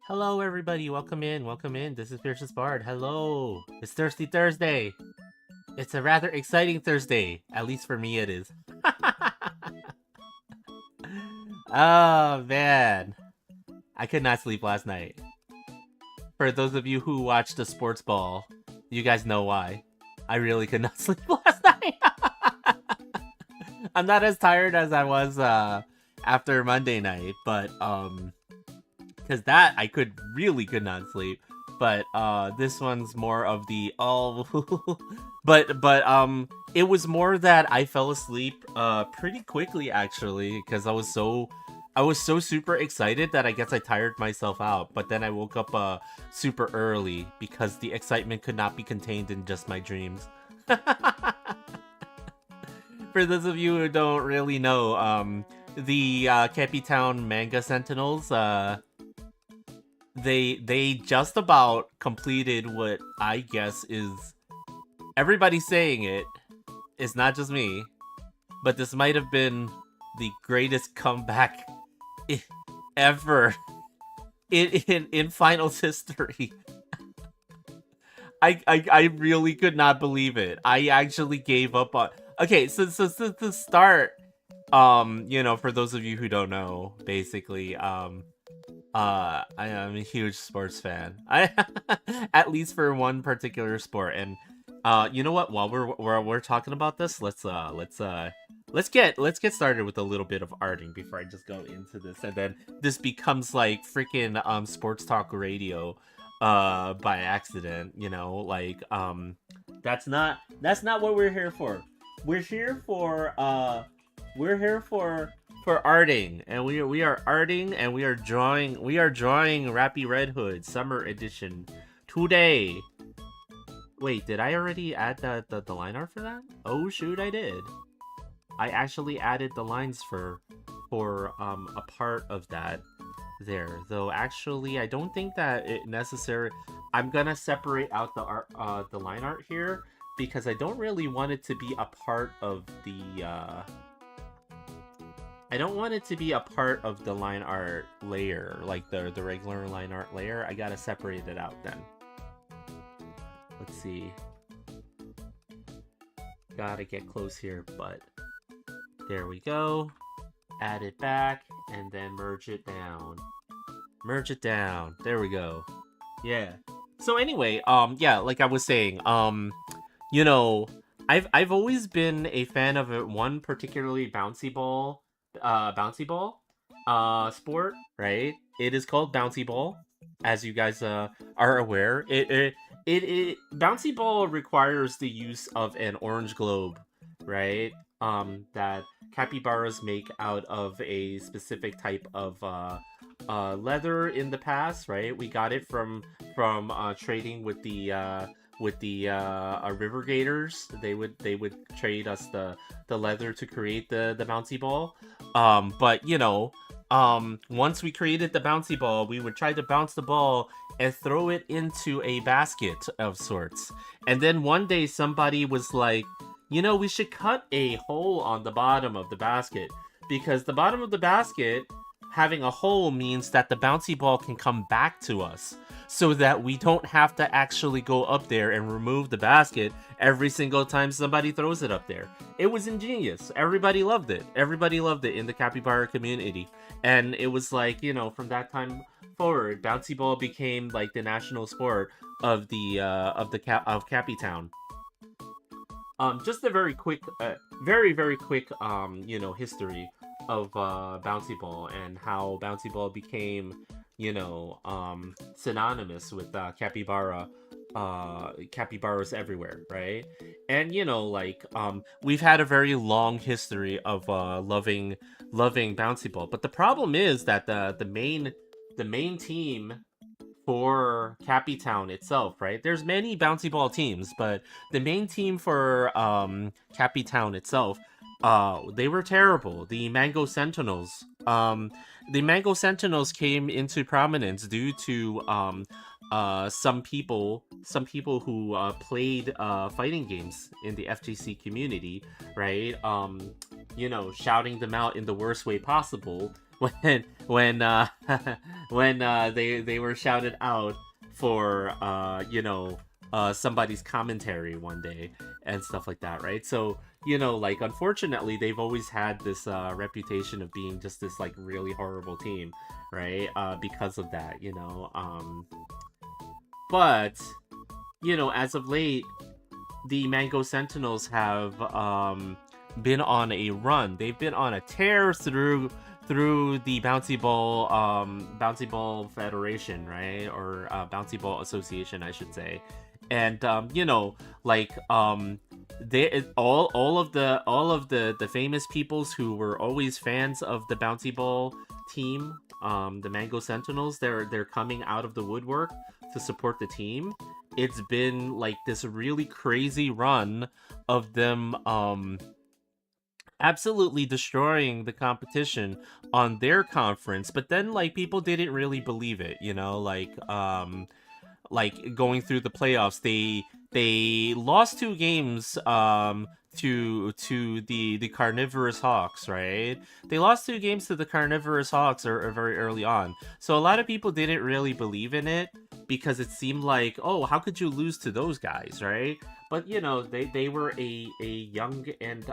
Hello, everybody. Welcome in. Welcome in. This is Fiercestbard. Hello. It's Thirsty Thursday. It's a rather exciting Thursday. At least for me, it is. Oh, man. I could not sleep last night. For those of you who watched the sports ball, you guys know why. I really could not sleep last night. I'm not as tired as I was after Monday night, but because that I could not sleep. But this one's more of the but it was more that I fell asleep pretty quickly actually because I was so super excited that I guess I tired myself out. But then I woke up super early because the excitement could not be contained in just my dreams. For those of you who don't really know, the Capitan Manga Sentinels, they just about completed what I guess is everybody's saying it. It's not just me, but this might have been the greatest comeback ever in finals history. I really could not believe it. I actually gave up on. Okay, so to start, for those of you who don't know, basically, I am a huge sports fan. I at least for one particular sport. And you know what? While we're talking about this, let's get started with a little bit of arting before I just go into this, and then this becomes like freaking sports talk radio by accident. That's not what we're here for. We're here for arting, and we are arting, and we are drawing Rapi Red Hood Summer Edition today. Wait, did I already add the line art for that? Oh shoot, I did. I actually added the lines for a part of that there. Though actually I don't think that it necessary. I'm gonna separate out the art the line art here because I don't really want it to be a part of the I don't want it to be a part of the line art layer, like the regular line art layer. I gotta separate it out then. Let's see. Gotta get close here, but there we go. Add it back, and then merge it down. Merge it down. There we go. Yeah. So anyway, yeah, like I was saying, I've always been a fan of one particularly bouncy ball sport, right? It is called bouncy ball, as you guys are aware. It bouncy ball requires the use of an orange globe, right? That capybaras make out of a specific type of leather in the past, right? We got it from trading with the river gators. They would trade us the leather to create the bouncy ball. But once we created the bouncy ball, we would try to bounce the ball and throw it into a basket of sorts. And then one day somebody was like, we should cut a hole on the bottom of the basket, because the bottom of the basket having a hole means that the bouncy ball can come back to us, so that we don't have to actually go up there and remove the basket every single time somebody throws it up there. It was ingenious. Everybody loved it. Everybody loved it in the capybara community. And it was like, from that time forward, bouncy ball became like the national sport of Cappy Town. Just a very quick, very quick, history of bouncy ball and how bouncy ball became, synonymous with capybaras everywhere, right? And we've had a very long history of loving bouncy ball, but the problem is that the main team for Cappy Town itself, right? There's many bouncy ball teams, but the main team for Cappy Town itself, they were terrible. The Mango Sentinels. The Mango Sentinels came into prominence due to some people who played fighting games in the FGC community, right? Shouting them out in the worst way possible, when when they were shouted out for somebody's commentary one day and stuff like that, right? So like unfortunately they've always had this reputation of being just this like really horrible team, right? Because of that, but as of late the Mango Sentinels have been on a run. They've been on a tear through the Bouncy Ball Federation, right? Or Bouncy Ball Association, I should say. And like they all of the famous peoples who were always fans of the Bouncy Ball team, the Mango Sentinels, they're coming out of the woodwork to support the team. It's been like this really crazy run of them absolutely destroying the competition on their conference, but then like people didn't really believe it, like going through the playoffs, they lost 2 games to the Carnivorous Hawks, right? They lost 2 games to the Carnivorous Hawks or very early on. So a lot of people didn't really believe in it because it seemed like, oh, how could you lose to those guys, right? But they were a young and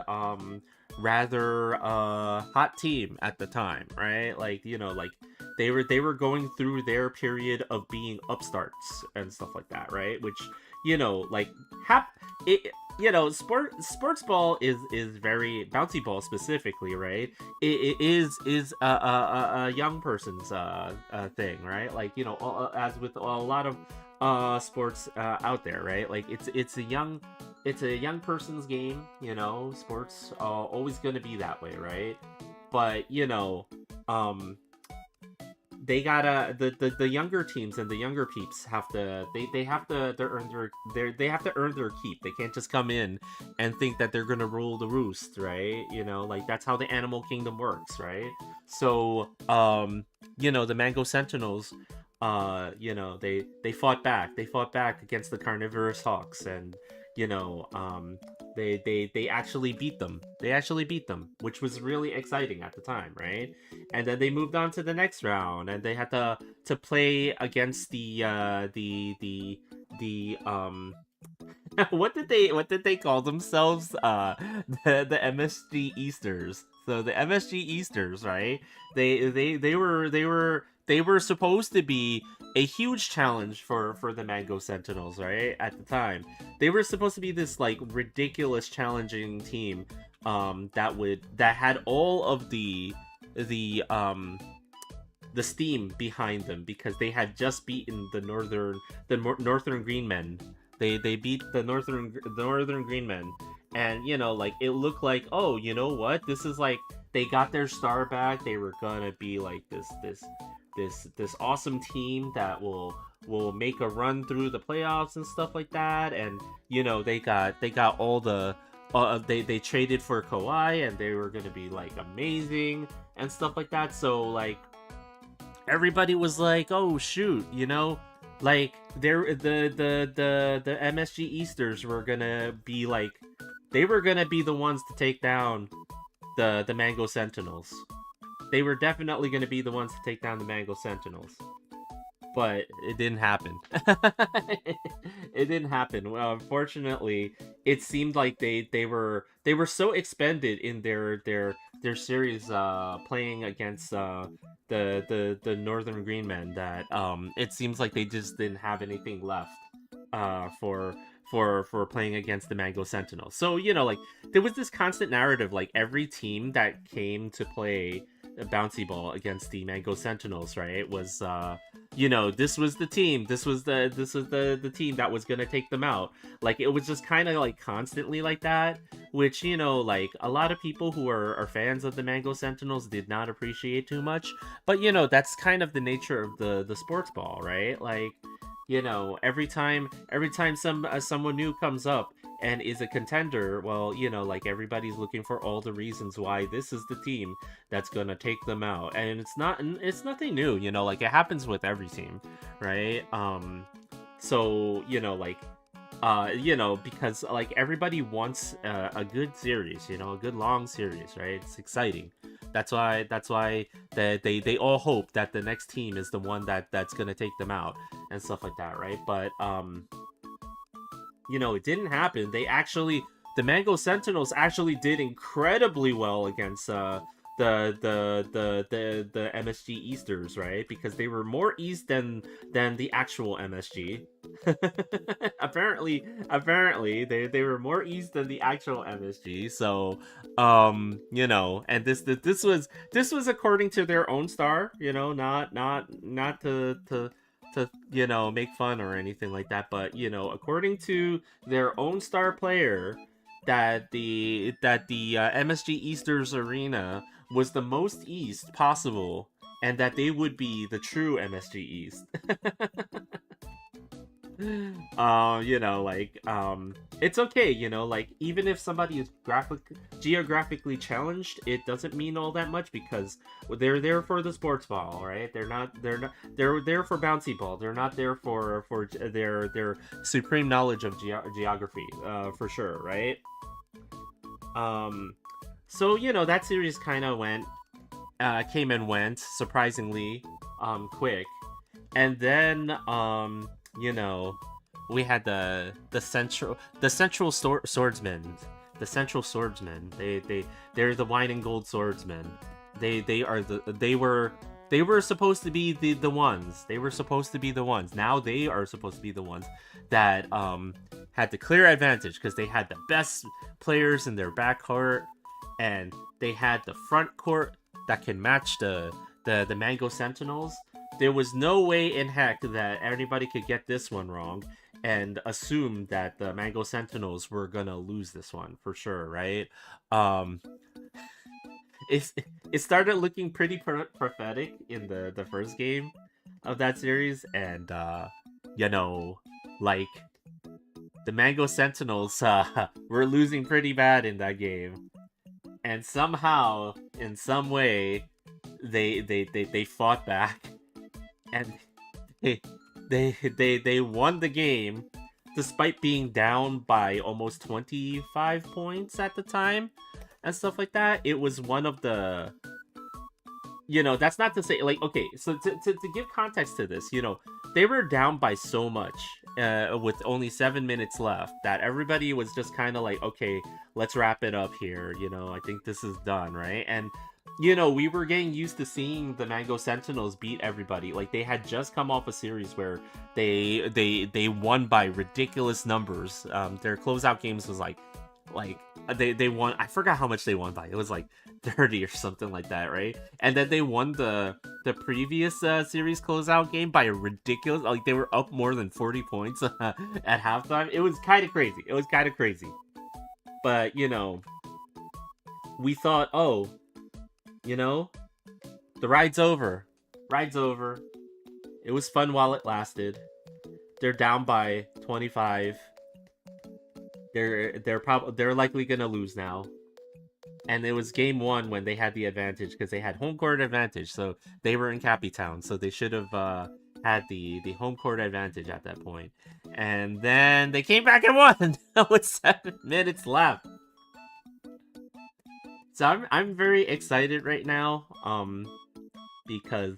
rather hot team at the time, right? Like like they were going through their period of being upstarts and stuff like that, right? Which like it sports ball is very bouncy ball specifically, right? It is a young person's thing, right? Like as with a lot of sports out there, right? Like it's a young person's game, sports always going to be that way, right? But they gotta the younger teams and the younger peeps have to they have to they have to earn their keep. They can't just come in and think that they're gonna rule the roost, right? Like that's how the animal kingdom works, right? So the Mango Sentinels, they fought back against the Carnivorous Hawks, and they actually beat them. They actually beat them, which was really exciting at the time, right? And then they moved on to the next round, and they had to play against the what did they call themselves? The MSG Easters. So the MSG Easters, right? They were supposed to be a huge challenge for the Mango Sentinels, right? At the time, they were supposed to be this like ridiculous challenging team, that had all of the steam behind them because they had just beaten the Northern Green Men. They beat the Northern Green Men, and like it looked like, oh, you know what? This is like they got their star back. They were gonna be like this awesome team that will make a run through the playoffs and stuff like that. And they got all the they traded for Kawhi, and they were gonna be like amazing and stuff like that. So like everybody was like, oh shoot, like they're the MSG Easters were gonna be like, they were gonna be the ones to take down the Mango Sentinels. They were definitely gonna be the ones to take down the Mango Sentinels. But it didn't happen. It didn't happen. Well, unfortunately, it seemed like they were so expended in their series playing against the Northern Green Men that it seems like they just didn't have anything left for playing against the Mango Sentinels. So like there was this constant narrative, like every team that came to play a bouncy ball against the Mango Sentinels, right, was this was the team, this was the team that was gonna take them out. Like it was just kind of like constantly like that, which like a lot of people who are fans of the Mango Sentinels did not appreciate too much. But that's kind of the nature of the sports ball, right? Like every time someone new comes up and is a contender, well, like everybody's looking for all the reasons why this is the team that's gonna take them out. And it's nothing new, like it happens with every team, right? So like because like everybody wants a good series, a good long series, right? It's exciting. That's why they all hope that the next team is the one that's gonna take them out and stuff like that, right? But it didn't happen. The Mango Sentinels actually did incredibly well against the MSG Easters, right? Because they were more East than the actual MSG. apparently they were more East than the actual MSG. So and this was according to their own star, not to make fun or anything like that, but according to their own star player, that the MSG Easters arena was the most East possible, and that they would be the true MSG East. It's okay, like, even if somebody is geographically challenged, it doesn't mean all that much, because they're there for the sports ball, right? They're there for bouncy ball. They're not there for their supreme knowledge of geography, for sure, right? So that series kind of came and went surprisingly quick. And then we had the central swordsmen. The central swordsmen. They're the wine and gold swordsmen. They were supposed to be the ones. They were supposed to be the ones. Now they are supposed to be the ones that had the clear advantage, because they had the best players in their backcourt, and they had the front court that can match the Mango Sentinels. There was no way in heck that anybody could get this one wrong and assume that the Mango Sentinels were gonna lose this one for sure, right? It started looking pretty prophetic in the first game of that series, and like, the Mango Sentinels were losing pretty bad in that game, and somehow, in some way, they fought back, and they won the game despite being down by almost 25 points at the time and stuff like that. It was one of the, that's not to say, like, okay, so to give context to this, they were down by so much with only 7 minutes left, that everybody was just kind of like, okay, let's wrap it up here. I think this is done, right? And we were getting used to seeing the Mango Sentinels beat everybody. Like, they had just come off a series where they won by ridiculous numbers. Their closeout games was like they won. I forgot how much they won by. It was like 30 or something like that, right? And then they won the previous series closeout game by a ridiculous, like, they were up more than 40 points at halftime. It was kind of crazy. But we thought, oh, the ride's over. It was fun while it lasted. They're down by 25. They're likely gonna lose now. And it was game one when they had the advantage, because they had home court advantage. So they were in Cappy Town, so they should have had the home court advantage at that point. And then they came back and won with 7 minutes left. So I'm very excited right now, because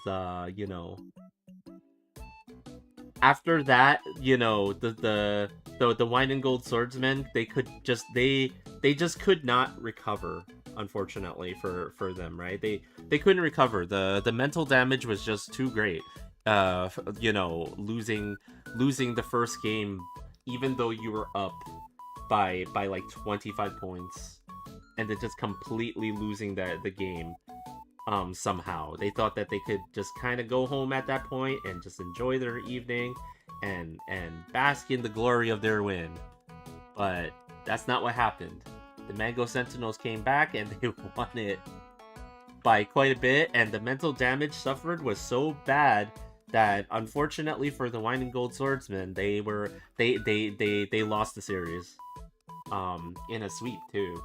after that, the wine and gold swordsmen, they just could not recover, unfortunately for them, right? They couldn't recover. The mental damage was just too great. Losing the first game, even though you were up by like 25 points. And then just completely losing the game somehow. They thought that they could just kind of go home at that point and just enjoy their evening and bask in the glory of their win. But that's not what happened. The Mango Sentinels came back and they won it by quite a bit, and the mental damage suffered was so bad that, unfortunately for the Wine and Gold Swordsmen, they lost the series in a sweep too.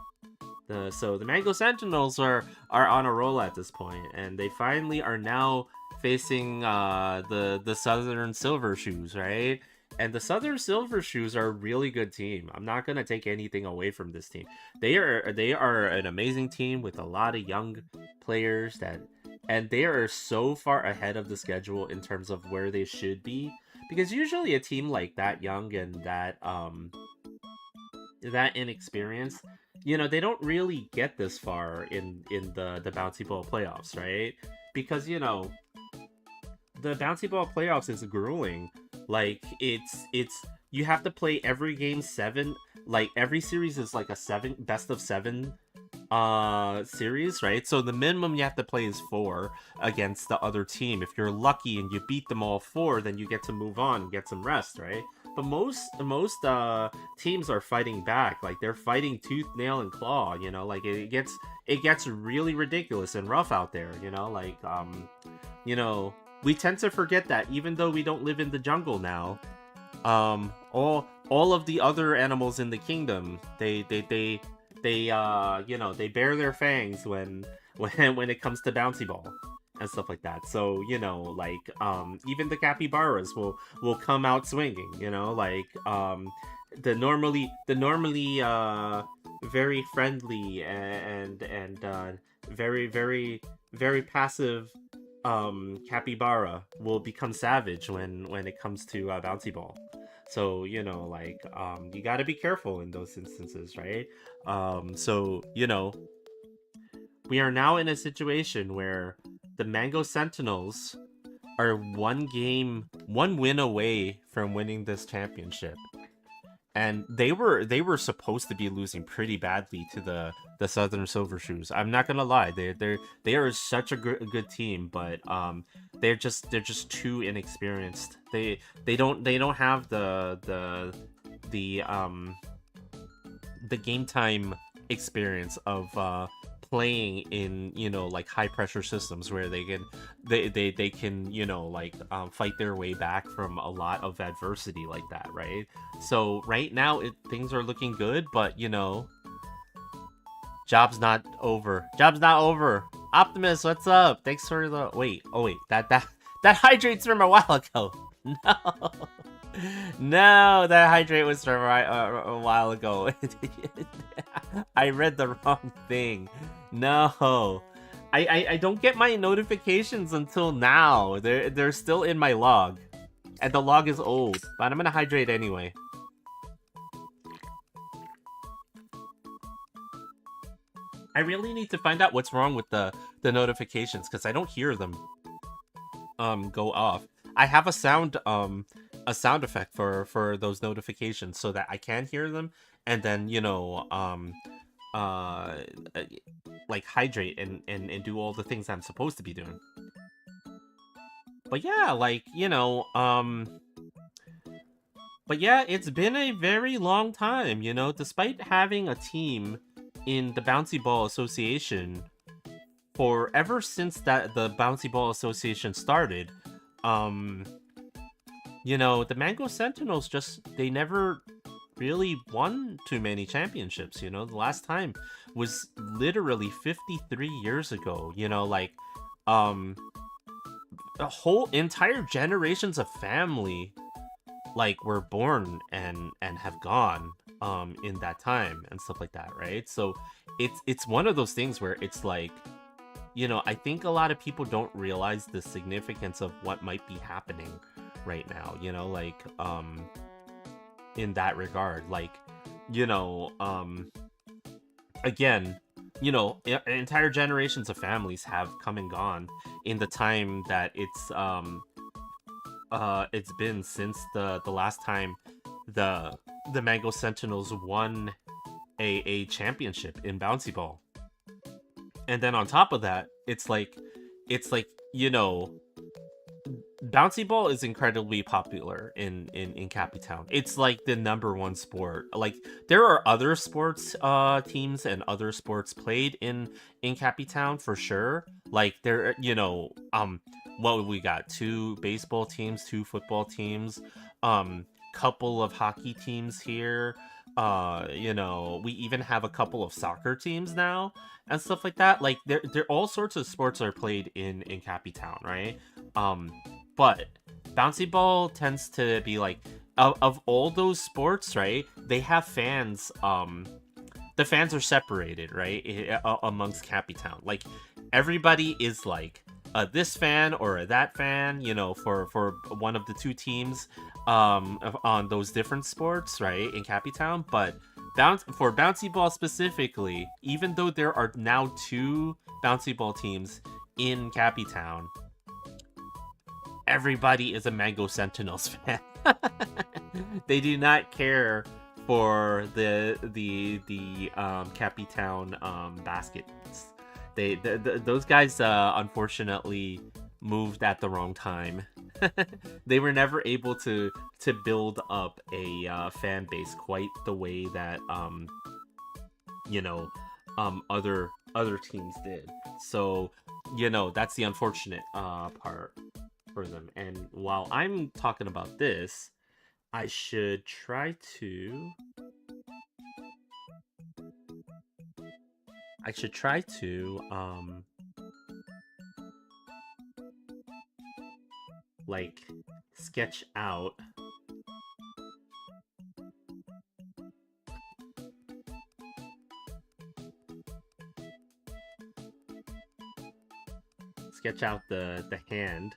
So the Mango Sentinels are on a roll at this point, and they finally are now facing the Southern Silver Shoes, right? And the Southern Silver Shoes are a really good team. I'm not gonna take anything away from this team. They are an amazing team with a lot of young players and they are so far ahead of the schedule in terms of where they should be. Because usually a team like that young and that inexperienced, they don't really get this far in the bouncy ball playoffs, right? Because the bouncy ball playoffs is grueling. Like it's you have to play every game 7. Like every series is like a 7 best of 7 series, right? So the minimum you have to play is 4 against the other team. If you're lucky and you beat them all 4, then you get to move on and get some rest, right? But most teams are fighting back. Like they're fighting tooth, nail, and claw. Like it gets really ridiculous and rough out there. Like you know, we tend to forget that even though we don't live in the jungle now, all of the other animals in the kingdom, they bear their fangs when it comes to bouncy ball and stuff like that. So like even the capybaras will come out swinging. Like the normally very friendly and very very very passive capybara will become savage when it comes to bouncy ball. So like you got to be careful in those instances, right? So we are now in a situation where the Mango Sentinels are one win away from winning this championship. And they were supposed to be losing pretty badly to the Southern Silver Shoes. I'm not gonna lie, they are such a good team, but they're just too inexperienced. They don't have the game time experience of playing in like high pressure systems where they can like fight their way back from a lot of adversity like that, right? So right now things are looking good, but job's not over. Optimus, what's up? Thanks for the wait. Oh wait, that hydrates from a while ago. No. No, that hydrate was from a while ago. I read the wrong thing. No. I don't get my notifications until now. They're still in my log. And the log is old. But I'm gonna hydrate anyway. I really need to find out what's wrong with the notifications, because I don't hear them go off. I have a sound effect for those notifications so that I can hear them, and then like hydrate and do all the things I'm supposed to be doing. But yeah, like but yeah, it's been a very long time, despite having a team in the Bouncy Ball Association for ever since that the Bouncy Ball Association started. The Mango Sentinels they never really won too many championships. The last time was literally 53 years ago. Like a whole entire generations of family like were born and have gone in that time and stuff like that, right? So it's one of those things where it's like I think a lot of people don't realize the significance of what might be happening right now, like in that regard, like again, entire generations of families have come and gone in the time that it's been since the last time the Mango Sentinels won a championship in Bouncy Ball. And then on top of that, it's like Bouncy Ball is incredibly popular in Cappytown. It's like the -- sport. Like there are other sports teams and other sports played in Cappytown for sure. Like there what we got, 2 baseball teams, 2 football teams, couple of hockey teams here. We even have a couple of soccer teams now and stuff like that. Like there all sorts of sports are played in Cappytown, right? But Bouncy Ball tends to be like of all those sports, right? They have fans. The fans are separated, right? Amongst Cappy Town, like everybody is like this fan or that fan, you know, for one of the two teams, on those different sports, right? In Cappy Town, but for bouncy ball specifically, even though there are now two bouncy ball teams in Cappy Town, everybody is a Mango Sentinels fan. They do not care for the Cappy Town baskets. Those guys unfortunately moved at the wrong time. They were never able to build up a fan base quite the way that you know other teams did. So that's the unfortunate part for them. And while I'm talking about this, I should try to like sketch out the hand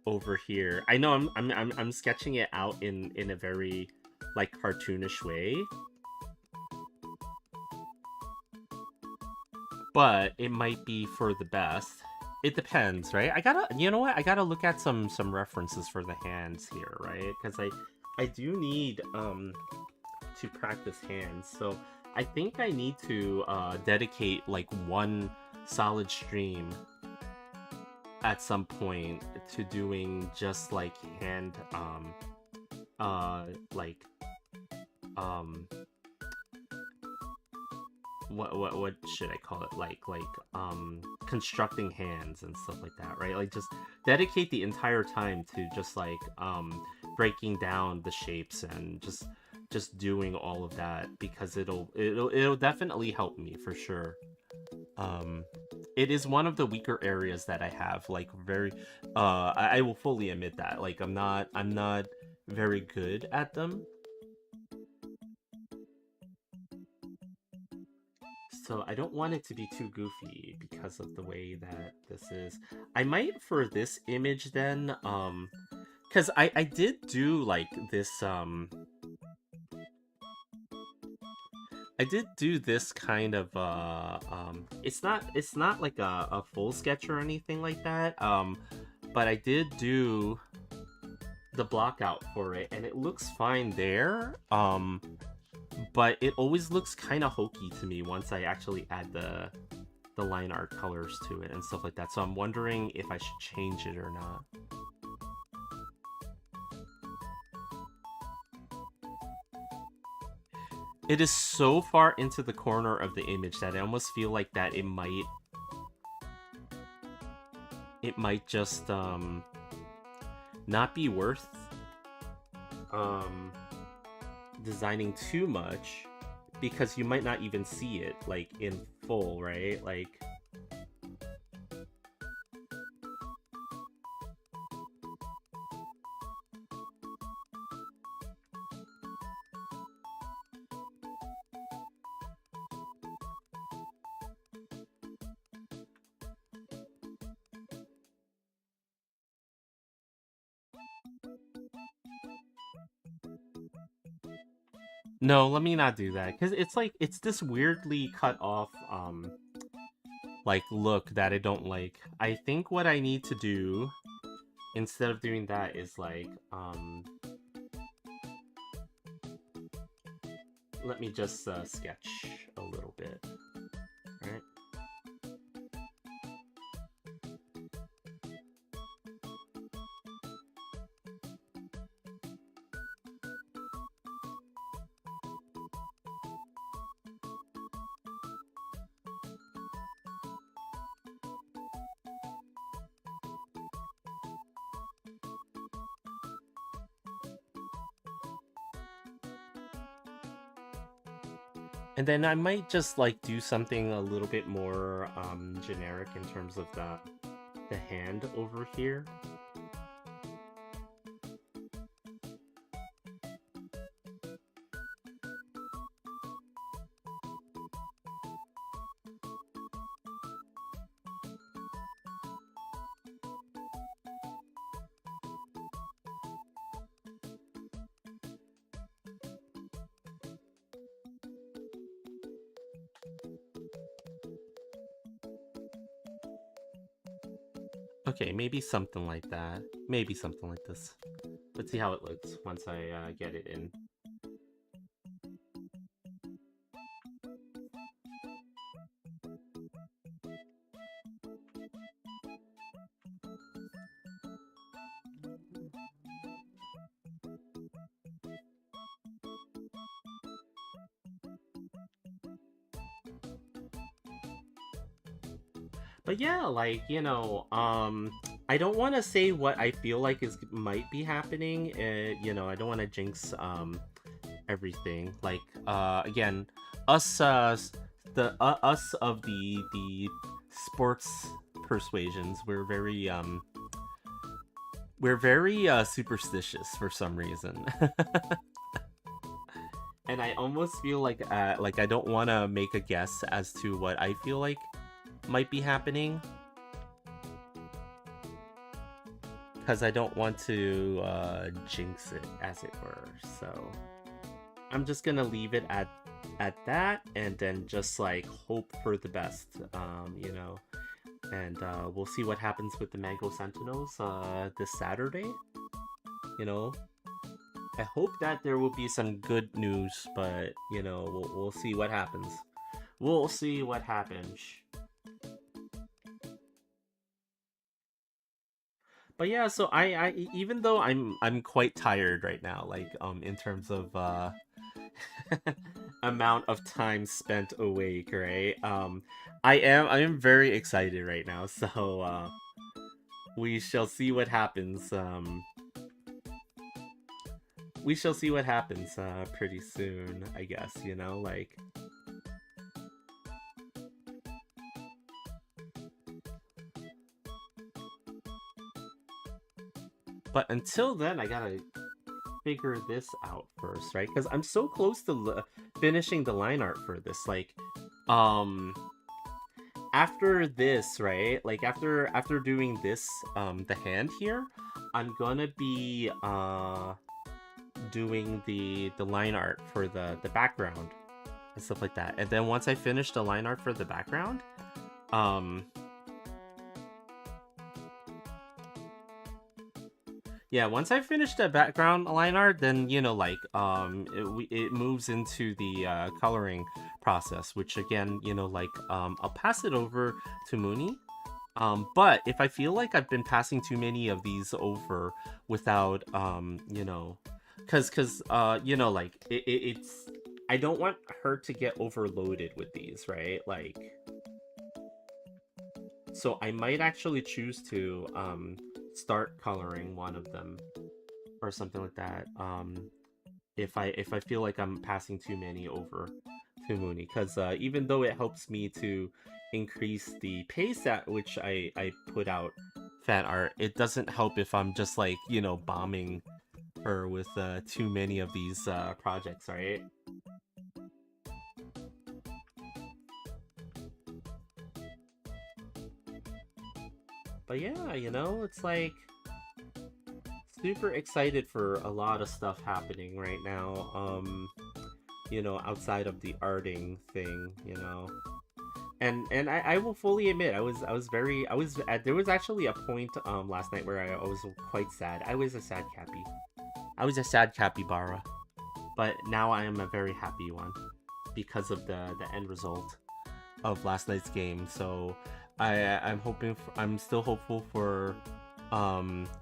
over here. I know I'm sketching it out in a very like cartoonish way, but it might be for the best. It depends, right? I gotta look at some references for the hands here, right? Because I do need to practice hands, so I think I need to dedicate like one solid stream at some point to doing just like hand like what should I call it, like constructing hands and stuff like that, right? Like just dedicate the entire time to just like breaking down the shapes and just doing all of that, because it'll definitely help me for sure. It is one of the weaker areas that I have, like very I will fully admit that, like I'm not very good at them. So I don't want it to be too goofy because of the way that this is. I might, for this image then, because I did do like this I did do this kind of it's not like a full sketch or anything like that, but I did do the block out for it and it looks fine there, but it always looks kind of hokey to me once I actually add the line art colors to it and stuff like that, so I'm wondering if I should change it or not. It is so far into the corner of the image that I almost feel like that it might just not be worth designing too much, because you might not even see it like in full, right? Like no, let me not do that, because it's like it's this weirdly cut off like look that I don't like. I think what I need to do instead of doing that is like let me just sketch a little bit, right? And then I might just like do something a little bit more generic in terms of the hand over here. Okay, maybe something like that. Maybe something like this. Let's see how it looks once I get it in. But yeah, like, I don't want to say what I feel like is might be happening. I don't want to jinx everything. Like, again, us us of the sports persuasions, we're very superstitious for some reason. And I almost feel like I don't want to make a guess as to what I feel like might be happening, because I don't want to jinx it, as it were. So I'm just gonna leave it at that, and then just like hope for the best, and we'll see what happens with the Mango Sentinels this Saturday. You know, I hope that there will be some good news, but we'll see what happens. We'll see what happens. But yeah, so even though I'm quite tired right now, like in terms of amount of time spent awake, right? I am very excited right now, so we shall see what happens. We shall see what happens pretty soon, I guess, like. But until then, I gotta figure this out first, right? Because I'm so close to finishing the line art for this. Like, um, after this, right? Like after doing this, the hand here, I'm gonna be doing the line art for the background and stuff like that. And then once I finish the line art for the background, um, yeah, once I finish the background line art, then like it moves into the coloring process, which again, like I'll pass it over to Mooney. But if I feel like I've been passing too many of these over without like it's I don't want her to get overloaded with these, right? Like, so I might actually choose to start coloring one of them or something like that. If I feel like I'm passing too many over to Mooney, because even though it helps me to increase the pace at which I put out fan art, it doesn't help if I'm just like bombing her with too many of these projects, right? But yeah, it's like super excited for a lot of stuff happening right now. Outside of the arting thing, and I will fully admit there was actually a point last night where I was quite sad. I was a sad cappy. I was a sad capybara, but now I am a very happy one because of the end result of last night's game. So I'm still hopeful for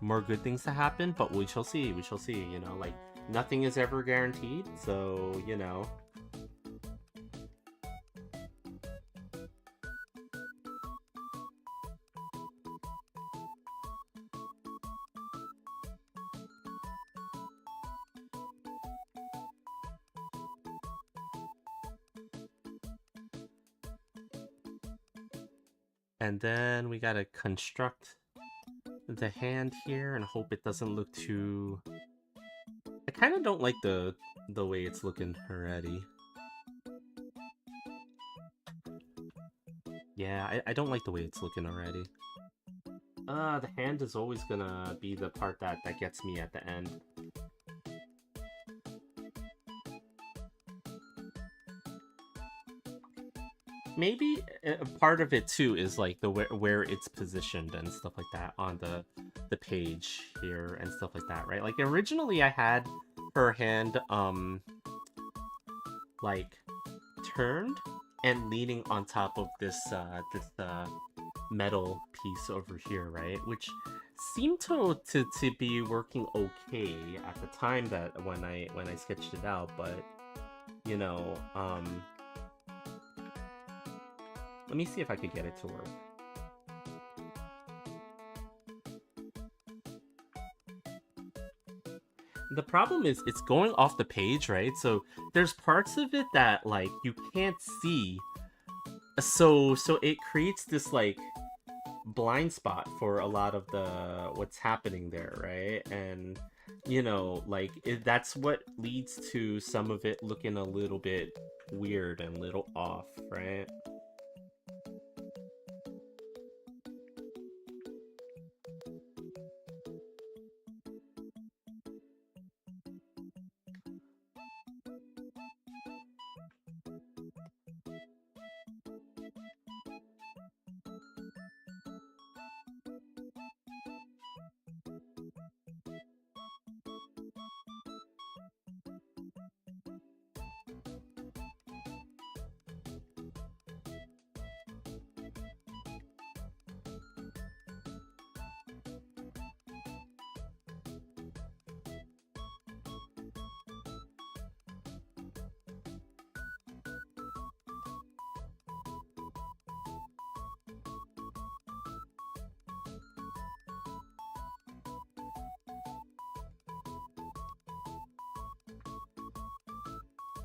more good things to happen, but we shall see. Like, nothing is ever guaranteed, so And then we gotta construct the hand here and hope it doesn't look too... I kind of don't like the way it's looking already. Yeah, I don't like the way it's looking already. The hand is always gonna be the part that gets me at the end. maybe part of it too is like the where it's positioned and stuff like that on the page here and stuff like that, right? Like originally I had her hand like turned and leaning on top of this metal piece over here, right? Which seemed to be working okay at the time that when I sketched it out, but you know, let me see if I could get it to work. The problem is it's going off the page, right? So there's parts of it that like you can't see. So it creates this like blind spot for a lot of the what's happening there, right? And like that's what leads to some of it looking a little bit weird and little off, right?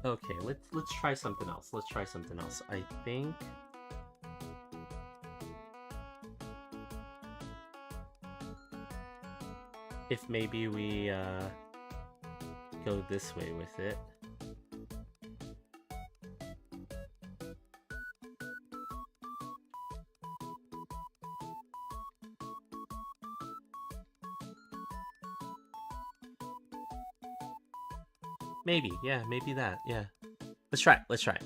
Okay, let's try something else. Let's try something else. I think if maybe we go this way with it. Maybe, yeah, maybe that, yeah. Let's try it, let's try it.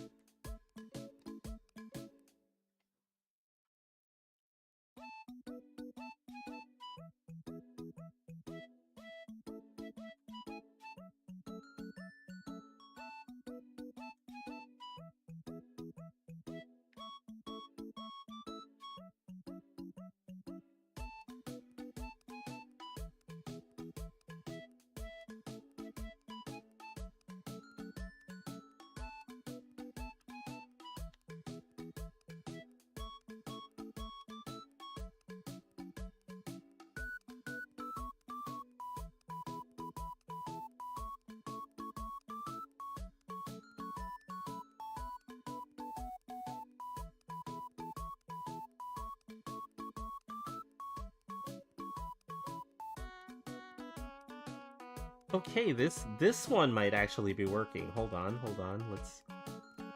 Okay, this one might actually be working. Hold on, hold on.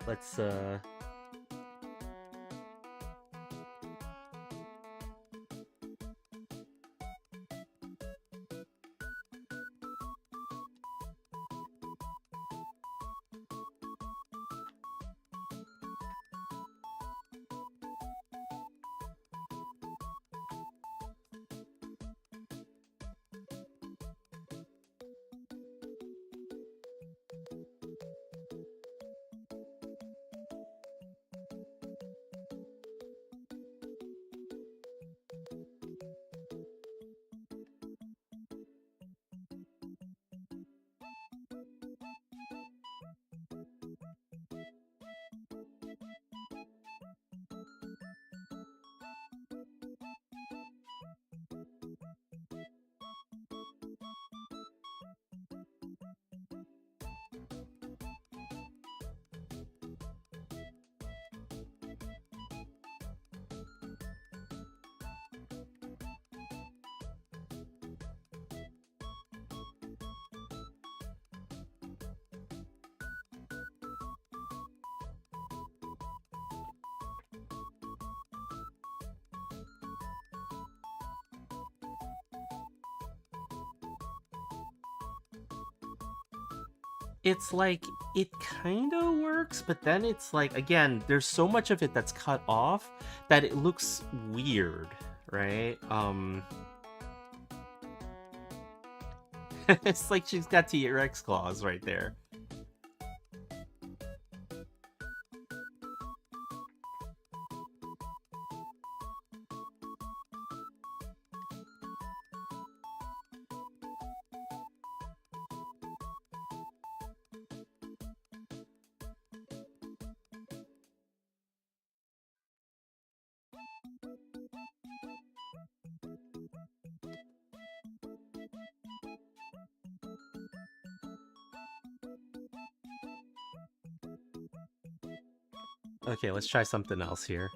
Let's. it's like it kind of works, but then it's like, again, there's so much of it that's cut off that it looks weird, right? It's like she's got T-Rex claws right there. Okay, let's try something else here.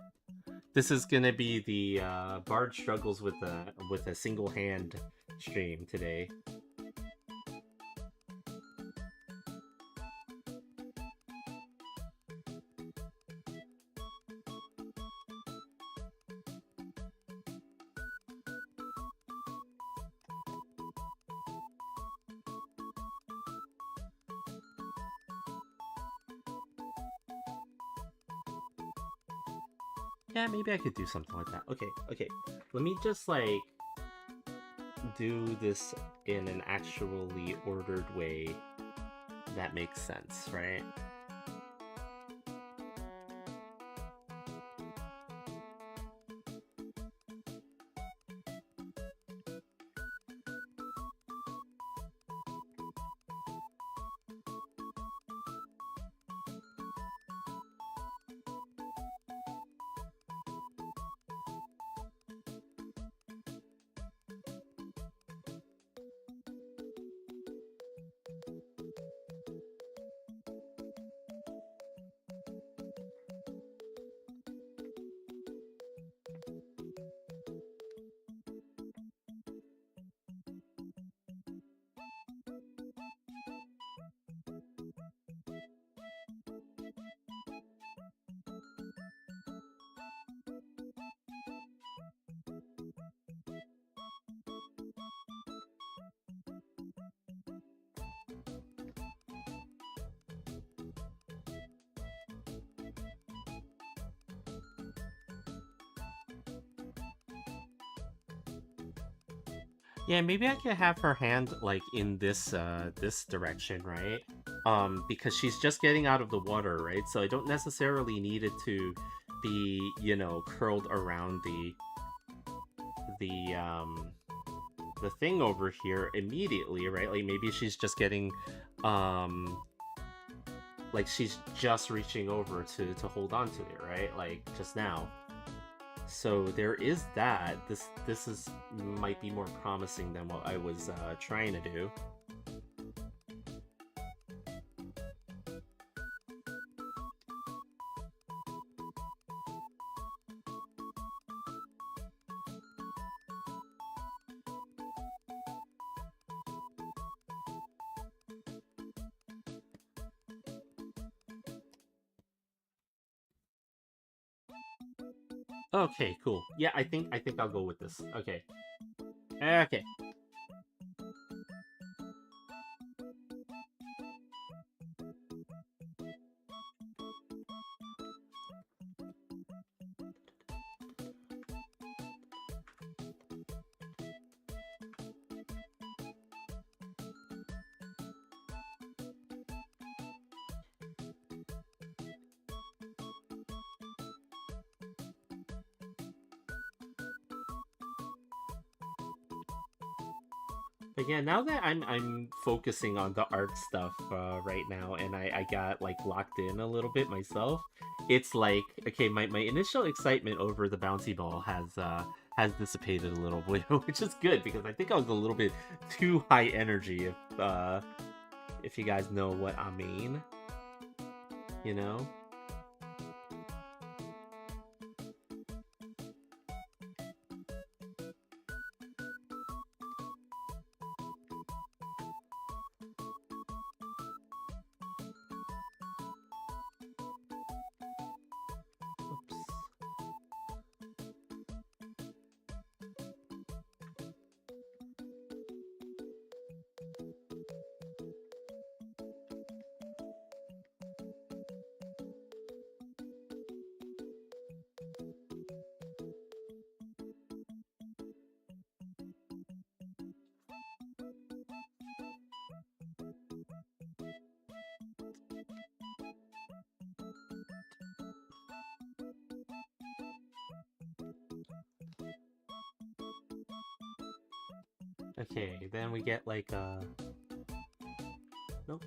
This is gonna be the Bard struggles with a single hand stream today. Yeah, maybe I could do something like that. Okay. Let me just like do this in an actually ordered way that makes sense, right? Yeah, maybe I can have her hand like in this direction, right? Because she's just getting out of the water, right? So I don't necessarily need it to be, curled around the the thing over here immediately, right? Like maybe she's just getting like she's just reaching over to hold on to it, right? Like just now. So there is that. This is might be more promising than what I was trying to do. Okay, cool. Yeah, I think I'll go with this. Okay. Okay. But yeah, now that I'm focusing on the art stuff right now, and I got like locked in a little bit myself, it's like okay, my initial excitement over the bouncy ball has dissipated a little bit, which is good because I think I was a little bit too high energy if you guys know what I mean, you know. Oops. Okay, then we get like nope. No.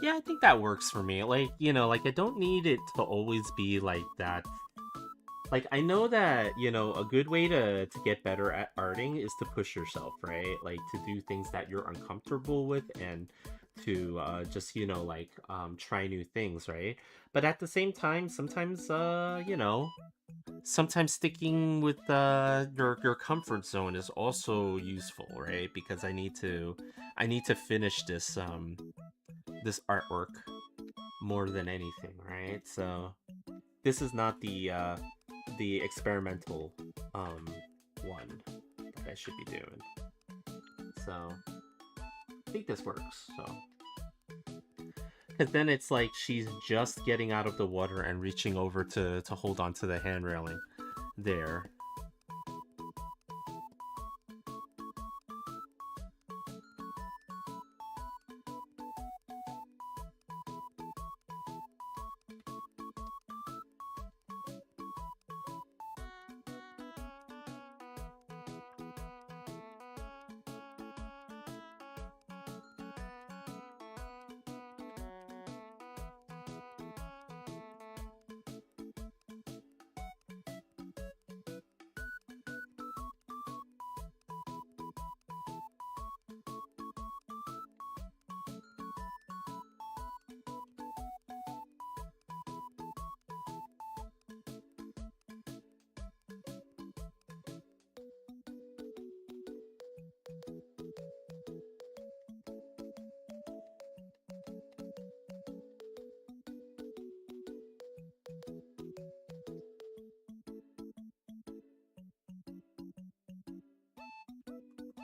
Yeah, I think that works for me. Like, you know, like I don't need it to always be like that. Like I know that, you know, a good way to get better at arting is to push yourself, right? Like to do things that you're uncomfortable with and to just, you know, like try new things, right? But at the same time, sometimes you know, sometimes sticking with your comfort zone is also useful, right? Because I need to finish this artwork more than anything, right? So this is not the experimental one that I should be doing. So I think this works. So because then it's like she's just getting out of the water and reaching over to hold on to the hand railing there.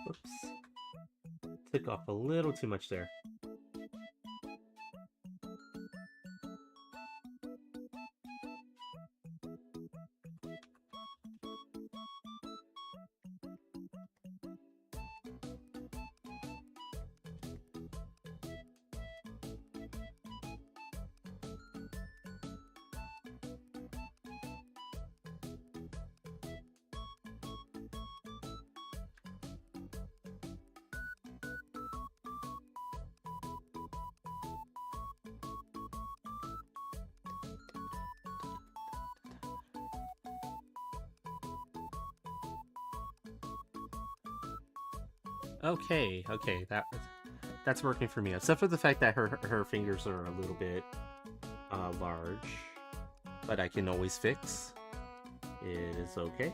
Oops. Took off a little too much there. Okay, okay, that's working for me. Except for the fact that her fingers are a little bit large, but I can always fix. It is okay.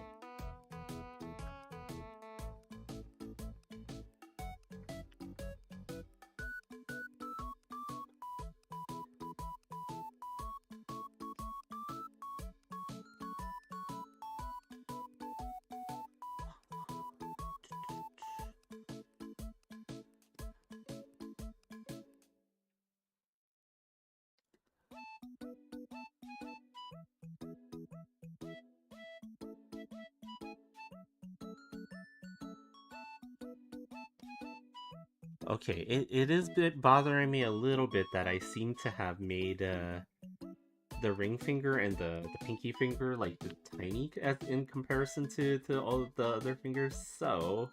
Okay, it is bothering me a little bit that I seem to have made the ring finger and the pinky finger like the tiny as in comparison to all of the other fingers. So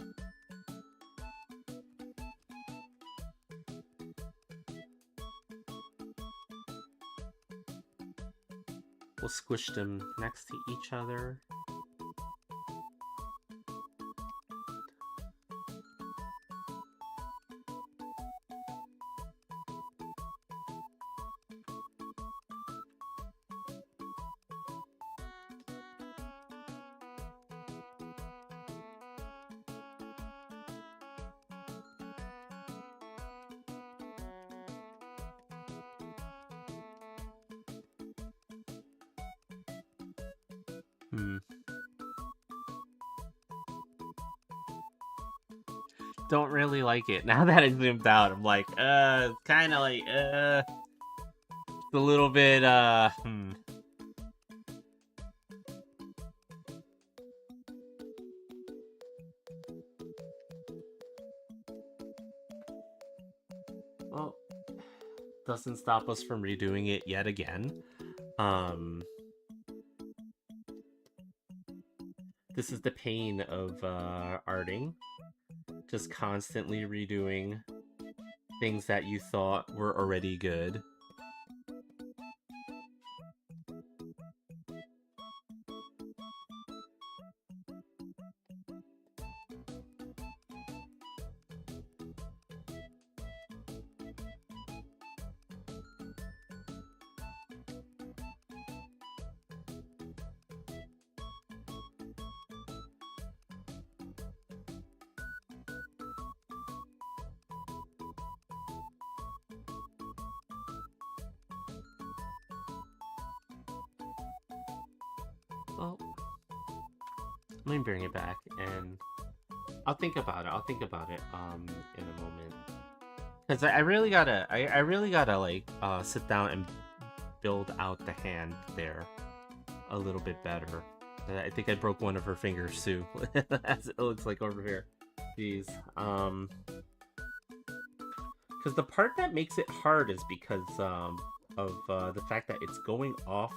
we'll squish them next to each other. Don't really like it. Now that I zoomed out, I'm like, kind of like, it's a little bit, Well, doesn't stop us from redoing it yet again. This is the pain of arting. Just constantly redoing things that you thought were already good. Well, let me bring it back, and I'll think about it. I'll think about it in a moment. Because I really gotta, I really gotta, like, sit down and build out the hand there a little bit better. I think I broke one of her fingers, too, as it looks like over here. Jeez. Because the part that makes it hard is because of the fact that it's going off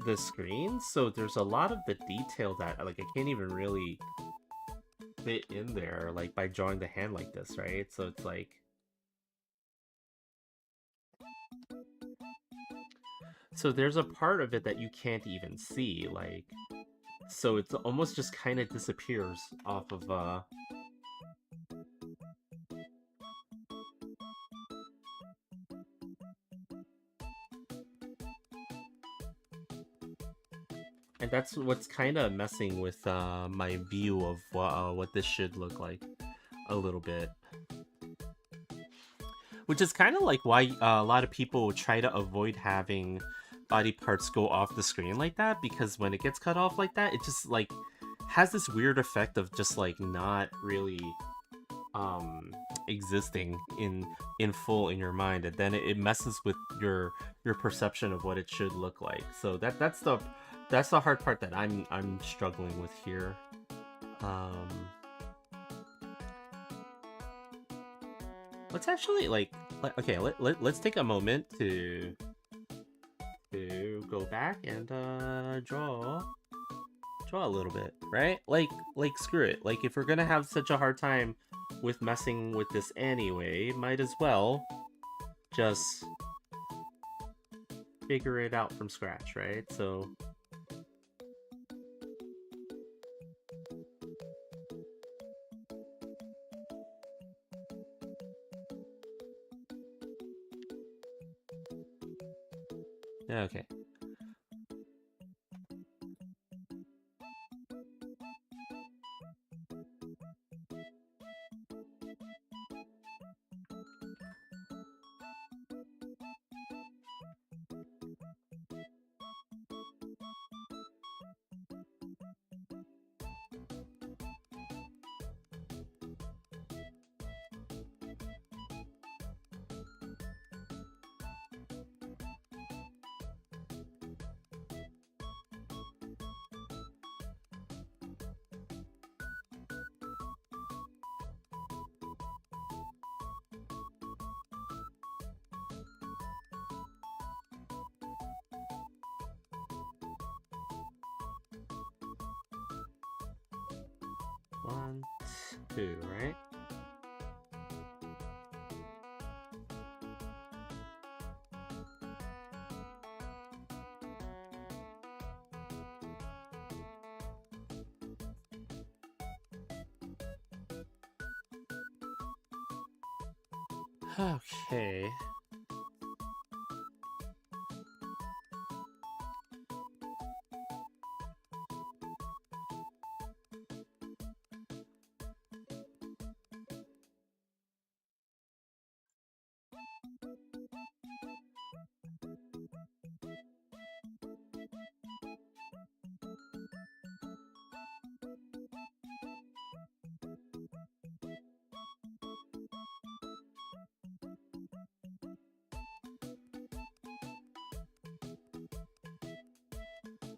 the screen, so there's a lot of the detail that, like, I can't even really fit in there, like, by drawing the hand like this, right? So it's like... So there's a part of it that you can't even see, like... So it's almost just kind of disappears off of, And that's what's kind of messing with my view of what this should look like a little bit. Which is kind of like why a lot of people try to avoid having body parts go off the screen like that, because when it gets cut off like that, it just, like, has this weird effect of just, like, not really existing in full in your mind, and then it messes with your perception of what it should look like. So that's the hard part that I'm struggling with here. Let's actually, like, okay, let's take a moment to go back and draw a little bit, right? Like screw it. Like, if we're gonna have such a hard time with messing with this anyway, might as well just figure it out from scratch, right? So okay. One, two, right? Okay.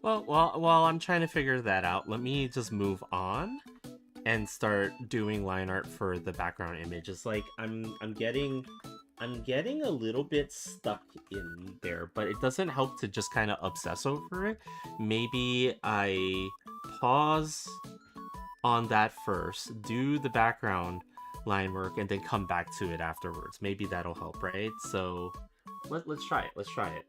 While I'm trying to figure that out, let me just move on and start doing line art for the background image. It's like I'm getting a little bit stuck in there, but it doesn't help to just kind of obsess over it. Maybe I pause on that first, do the background line work, and then come back to it afterwards. Maybe that'll help, right? So let's try it. Let's try it.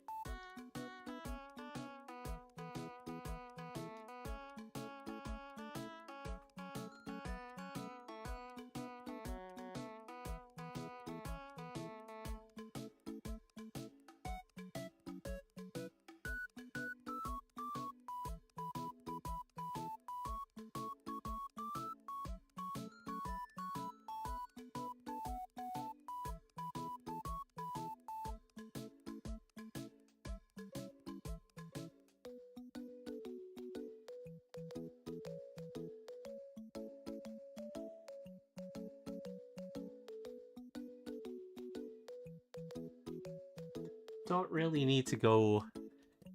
Don't really need to go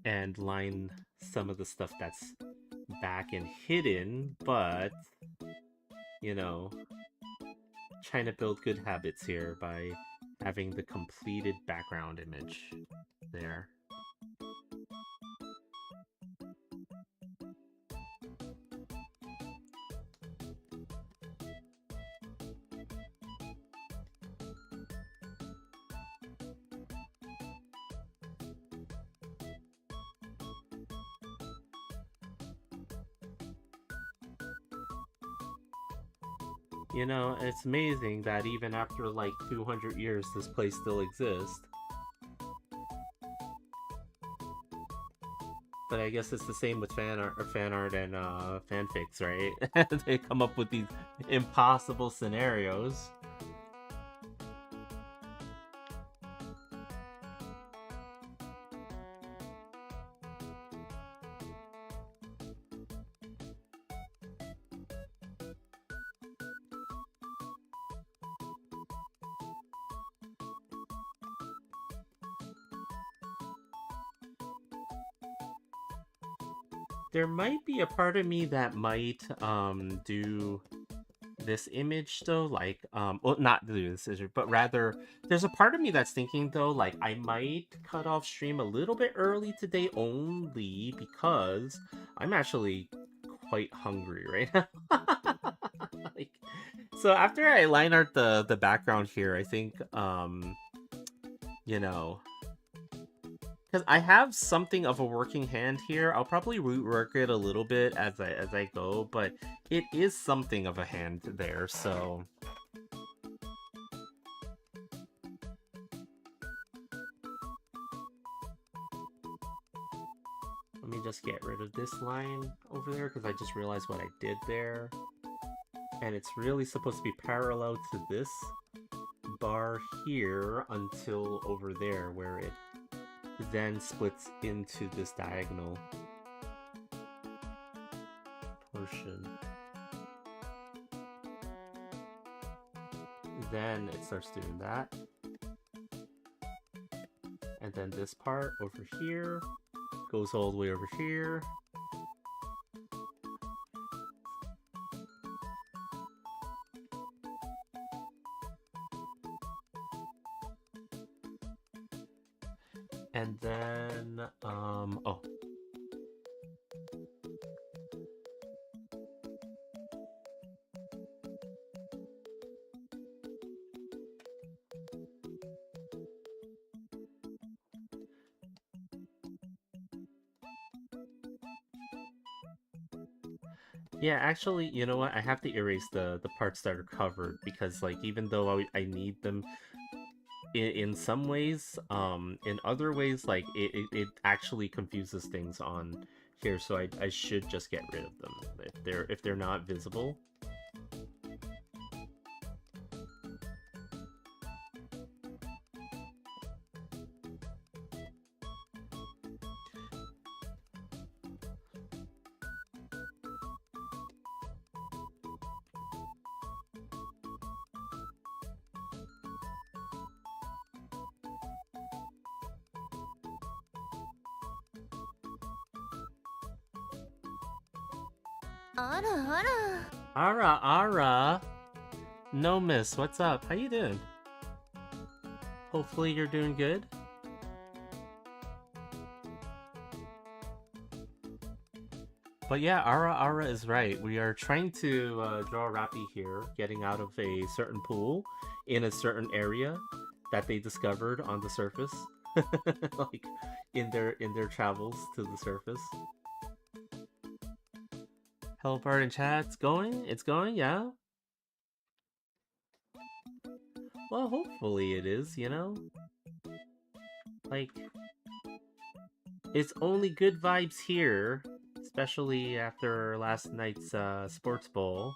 and line some of the stuff that's back and hidden, but you know, trying to build good habits here by having the completed background image there. You know, it's amazing that even after like 200 years, this place still exists. But I guess it's the same with fan art and fanfics, right? They come up with these impossible scenarios. There might be a part of me that might do this image though, like well, not do this image, but rather there's a part of me that's thinking though, like I might cut off stream a little bit early today only because I'm actually quite hungry right now. Like, so after I line art the background here, I think you know, because I have something of a working hand here. I'll probably rework it a little bit as I go, but it is something of a hand there, so let me just get rid of this line over there because I just realized what I did there. And it's really supposed to be parallel to this bar here until over there where it then splits into this diagonal portion. Then it starts doing that. And then this part over here goes all the way over here. And then, oh. Yeah, actually, you know what? I have to erase the parts that are covered because, like, even though I need them in some ways, in other ways, like, it actually confuses things on here, so I should just get rid of them if they're not visible. Ara, Ara. No, miss. What's up? How you doing? Hopefully you're doing good. But yeah, Ara is right. We are trying to draw Rapi here, getting out of a certain pool in a certain area that they discovered on the surface, like in their travels to the surface. Hello, Bart and chat. It's going. It's going. Yeah. Well, hopefully it is. You know, like it's only good vibes here, especially after last night's sports bowl.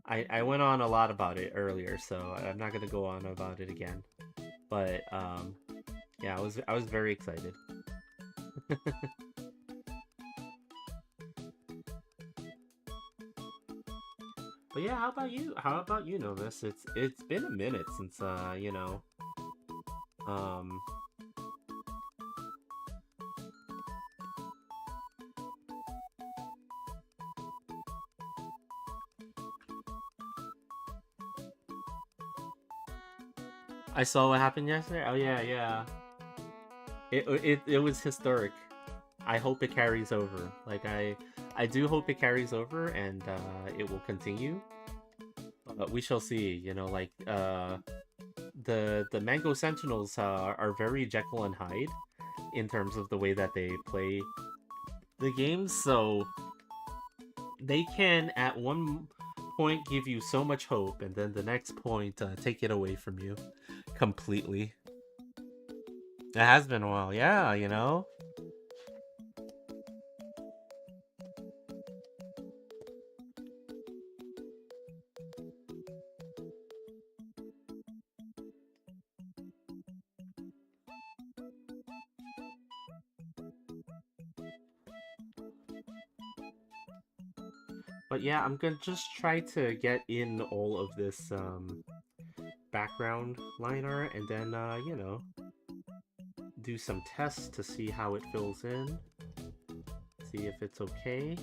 I went on a lot about it earlier, so I'm not gonna go on about it again. But yeah, I was very excited. But yeah, how about you? How about you, Novus? It's been a minute since um I saw what happened yesterday. Oh yeah, yeah. It was historic. I hope it carries over. Like I do hope it carries over and it will continue. But we shall see. You know, like the Mango Sentinels are very Jekyll and Hyde in terms of the way that they play the games. So they can at one point give you so much hope, and then the next point take it away from you completely. It has been a while, yeah, you know. But yeah, I'm gonna just try to get in all of this background line art, and then do some tests to see how it fills in. See if it's okay.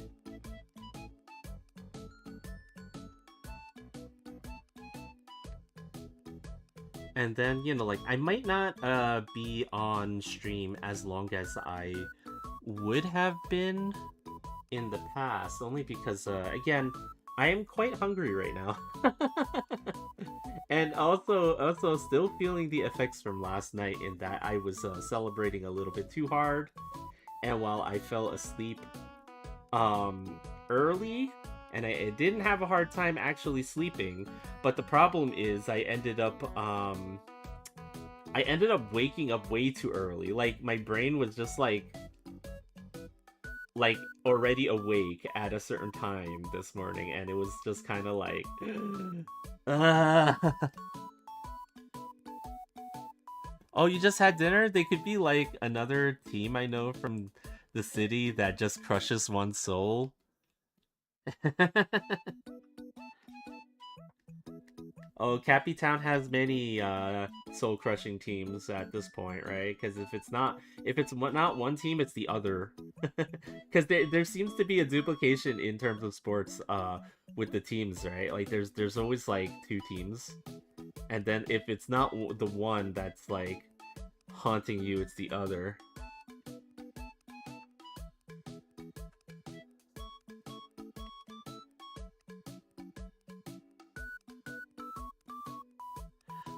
And then, like, I might not be on stream as long as I would have been in the past, only because, again, I am quite hungry right now. And also still feeling the effects from last night in that I was celebrating a little bit too hard, and while I fell asleep early, and I didn't have a hard time actually sleeping, but the problem is I ended up waking up way too early. Like my brain was just like already awake at a certain time this morning, and it was just kind of like oh, you just had dinner? They could be like another team I know from the city that just crushes one's soul. Oh, Cappy Town has many soul-crushing teams at this point, right? Because if it's not one team, it's the other. Because there seems to be a duplication in terms of sports with the teams, right? Like there's always like two teams, and then if it's not the one that's like haunting you, it's the other.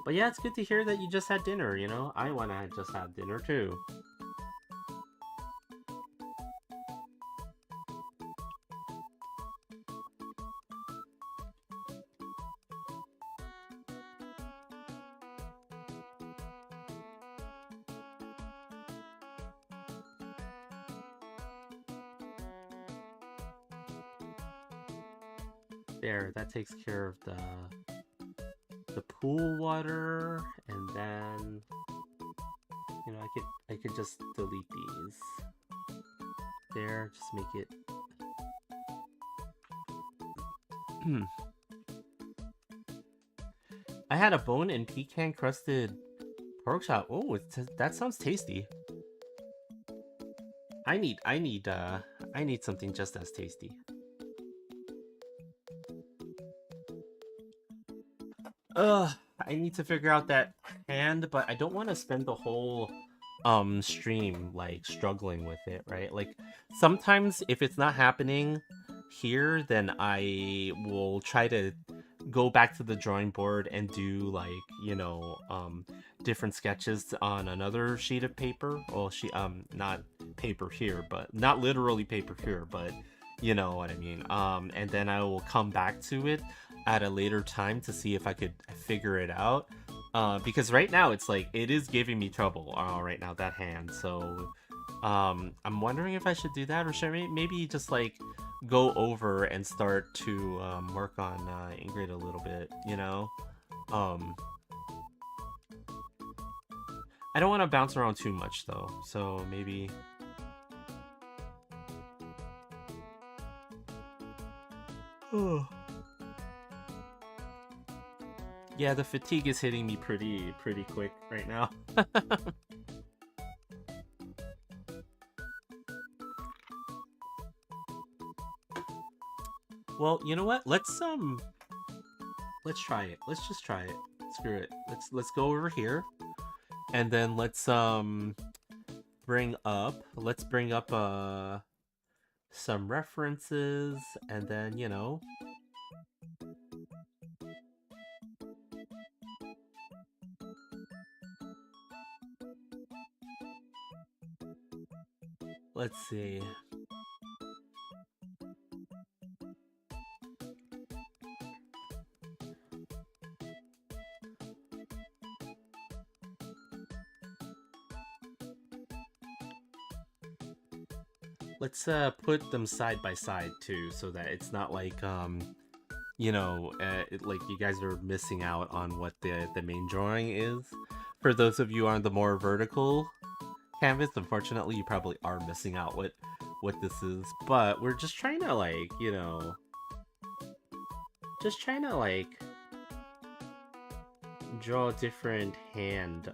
But yeah, it's good to hear that you just had dinner, you know? I wanna just have dinner too. There, that takes care of the pool water, and then I could just delete these. There, just make it I had a bone and pecan crusted pork chop. Oh, that sounds tasty. I need something just as tasty. Ugh, I need to figure out that hand, but I don't want to spend the whole stream like struggling with it, right? Like sometimes if it's not happening here, then I will try to go back to the drawing board and do like, different sketches on another sheet of paper. Well, not paper here, but not literally paper here, but you know what I mean. And then I will come back to it at a later time to see if I could figure it out. Because right now it's like it is giving me trouble. Right now that hand. So, I'm wondering if I should do that or should I maybe just like go over and start to work on Ingrid a little bit. Um, I don't want to bounce around too much though. So maybe. Yeah, the fatigue is hitting me pretty quick right now. Well, you know what? Let's try it. Let's just try it. Screw it. Let's go over here. And then let's bring up some references and then, let's see. Let's put them side by side too, so that it's not like like you guys are missing out on what the main drawing is. For those of you on the more vertical canvas, unfortunately, you probably are missing out what this is. But we're just trying to like draw a different hand.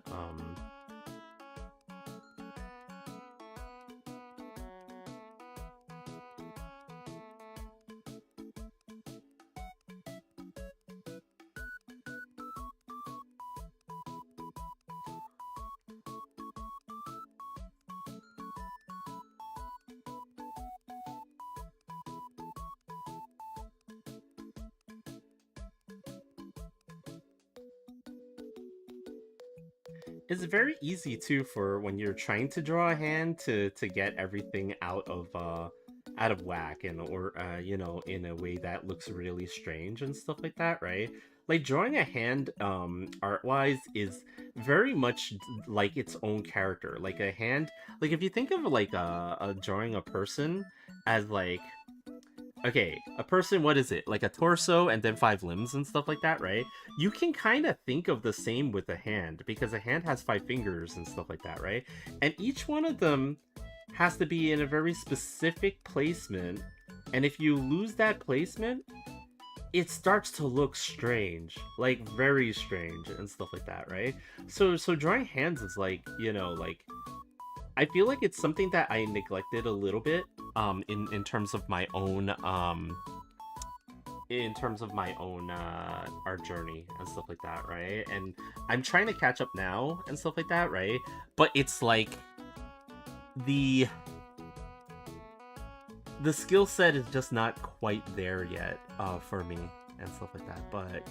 It's very easy too for when you're trying to draw a hand to get everything out of whack and or in a way that looks really strange and stuff like that, right? Like drawing a hand art wise is very much like its own character. Like a hand, like if you think of like a drawing a person as like, okay, a person, what is it? Like a torso and then 5 limbs and stuff like that, right? You can kind of think of the same with a hand because a hand has 5 fingers and stuff like that, right? And each one of them has to be in a very specific placement. And if you lose that placement, it starts to look strange, like very strange and stuff like that, right? So drawing hands is like, like I feel like it's something that I neglected a little bit in terms of my own art journey and stuff like that, right? And I'm trying to catch up now and stuff like that, right? But it's like the skill set is just not quite there yet for me and stuff like that. But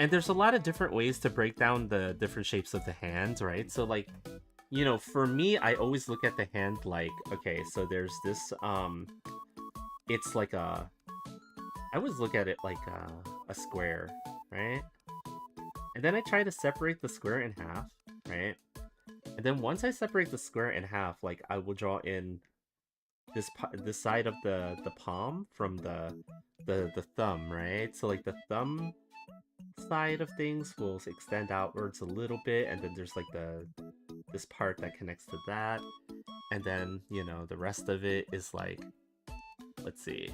and there's a lot of different ways to break down the different shapes of the hands, right? So like, for me, I always look at the hand like, okay, so there's this it's like I always look at it like a square, right? And then I try to separate the square in half, right? And then once I separate the square in half, like I will draw in this side of the palm from the thumb, right? So like the thumb side of things will extend outwards a little bit, and then there's like this part that connects to that, and then the rest of it is like, let's see,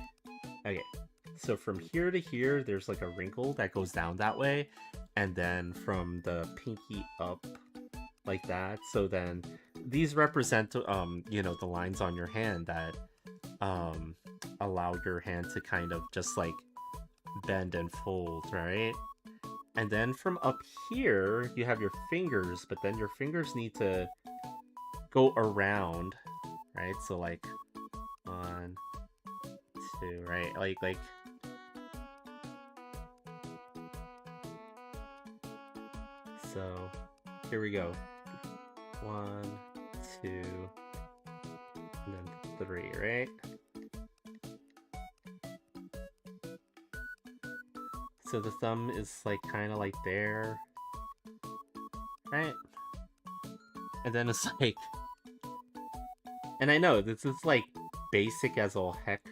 okay, so from here to here there's like a wrinkle that goes down that way, and then from the pinky up like that, so then these represent you know, the lines on your hand that allow your hand to kind of just like bend and fold, right? And then from up here, you have your fingers, but then your fingers need to go around, right? So like 1, 2, right? Like so here we go. 1, 2, and then 3, right? So the thumb is like kind of like there, right? And then it's like, and I know this is like basic as all heck,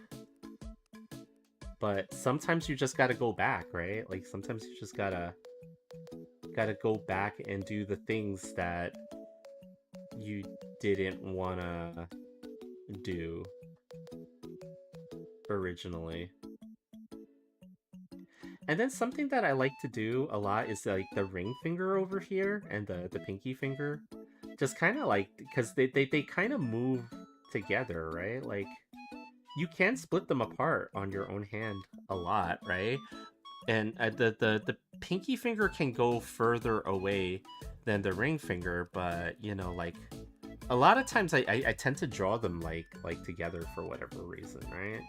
but sometimes you just gotta go back, right? Like sometimes you just gotta go back and do the things that you didn't wanna do originally. And then something that I like to do a lot is like the ring finger over here and the pinky finger. Just kind of like, because they kind of move together, right? Like, you can split them apart on your own hand a lot, right? And the pinky finger can go further away than the ring finger, but, you know, like, a lot of times I tend to draw them like together for whatever reason, right?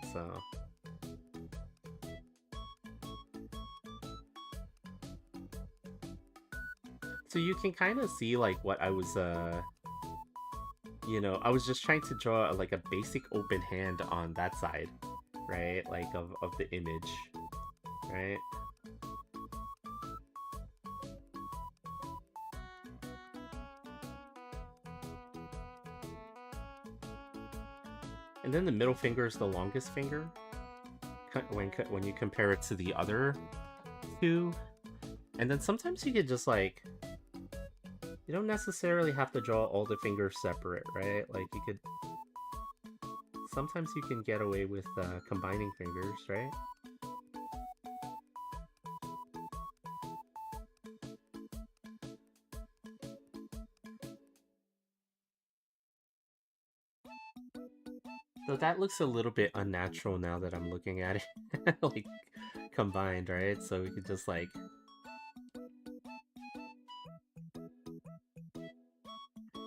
So you can kind of see like what I was you know, I was just trying to draw like a basic open hand on that side, right? Like of the image, right? And then the middle finger is the longest finger when you compare it to the other two. And then sometimes you could just like, you don't necessarily have to draw all the fingers separate, right? Like you could, sometimes you can get away with combining fingers, right? So that looks a little bit unnatural now that I'm looking at it, like combined, right? So we could just like,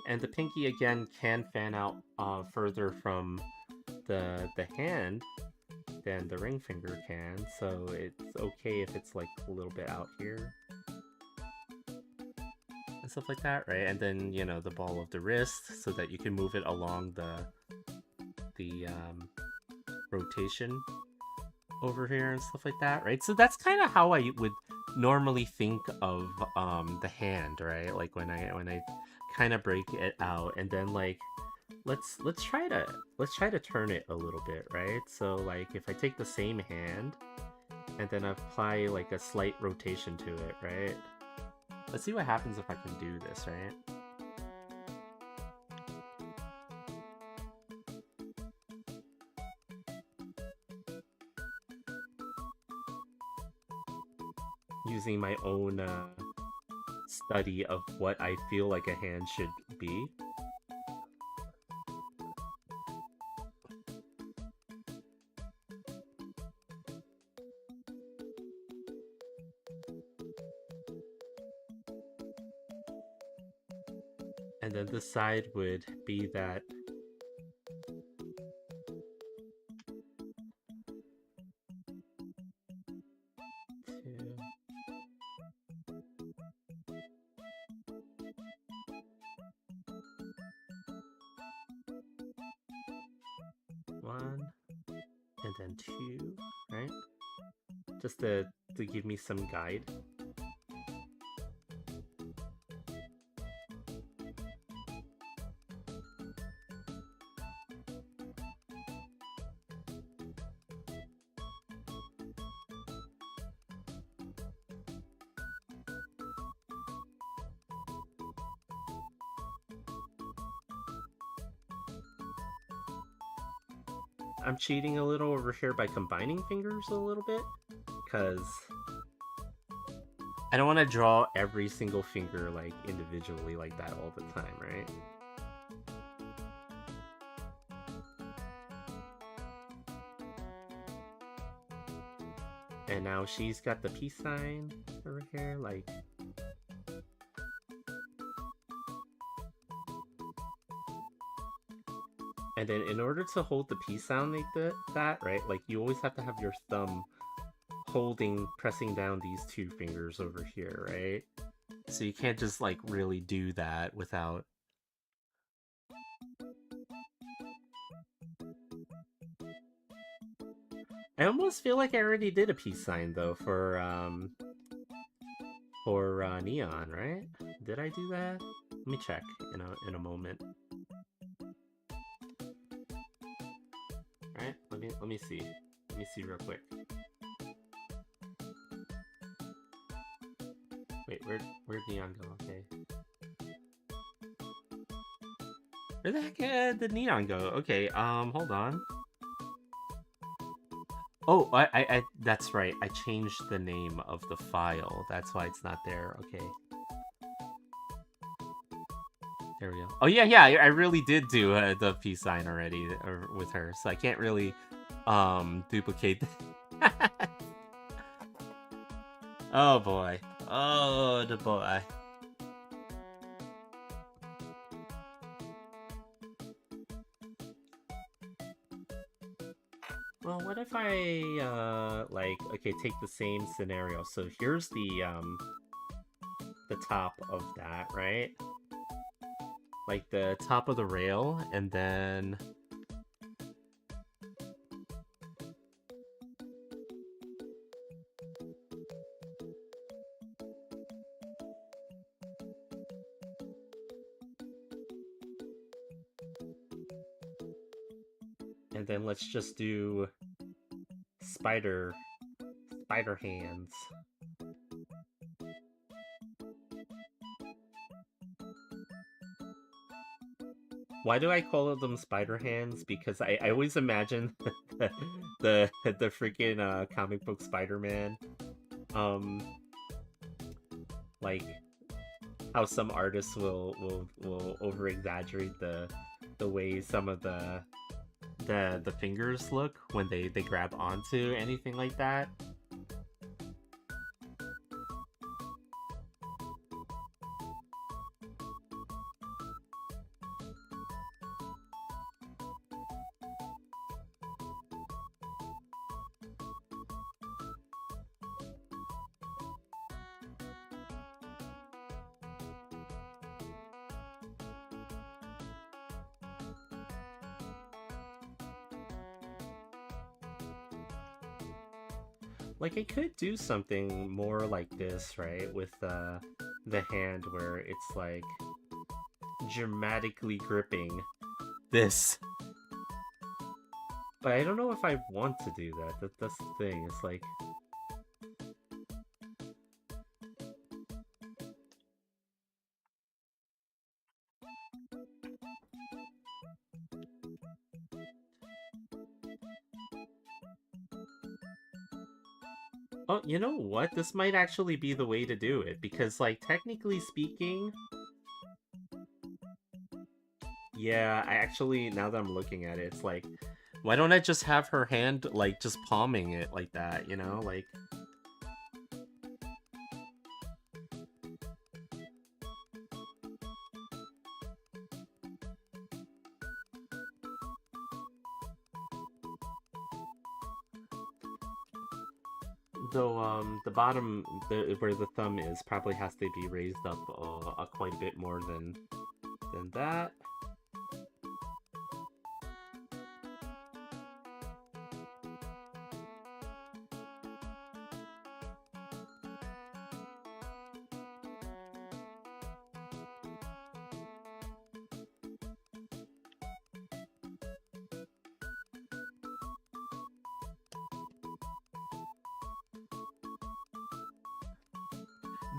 and the pinky again can fan out further from the hand than the ring finger can, so it's okay if it's like a little bit out here and stuff like that, right? And then, you know, the ball of the wrist so that you can move it along the rotation over here and stuff like that, right? So that's kind of how I would normally think of the hand, right? Like when I kind of break it out, and then like let's try to turn it a little bit, right? So like if I take the same hand and then apply like a slight rotation to it, right? Let's see what happens if I can do this, right? Using my own study of what I feel like a hand should be. And then this side would be that one, and then 2, right? Just to give me some guide. I'm cheating a little over here by combining fingers a little bit, because I don't want to draw every single finger like individually like that all the time, right? And now she's got the peace sign over here, like... And then in order to hold the peace sign like that, right? Like, you always have to have your thumb pressing down these two fingers over here, right? So you can't just, like, really do that without... I almost feel like I already did a peace sign, though, for Neon, right? Did I do that? Let me check in a moment. Alright, let me see. Let me see real quick. Wait, where'd Neon go? Okay. Where the heck did Neon go? Okay, hold on. Oh, I that's right. I changed the name of the file. That's why it's not there. Okay. There we go. Oh, yeah, I really did do the peace sign already with her, so I can't really duplicate that. Oh, boy. Oh, the boy. Well, what if I, okay, take the same scenario. So here's the top of that, right? Like the top of the rail, and then... And then let's just do spider hands. Why do I call them spider hands? Because I always imagine the freaking comic book Spider-Man, like how some artists will over exaggerate the way some of the fingers look when they grab onto anything like that. Like, I could do something more like this, right? With the hand where it's, like, dramatically gripping this. But I don't know if I want to do that. That's the thing. It's like... Oh, you know what? This might actually be the way to do it, because, like, technically speaking... Yeah, I actually, now that I'm looking at it, it's like, why don't I just have her hand, like, just palming it like that, you know? Like... Though, the bottom, where the thumb is, probably has to be raised up quite a bit more than that.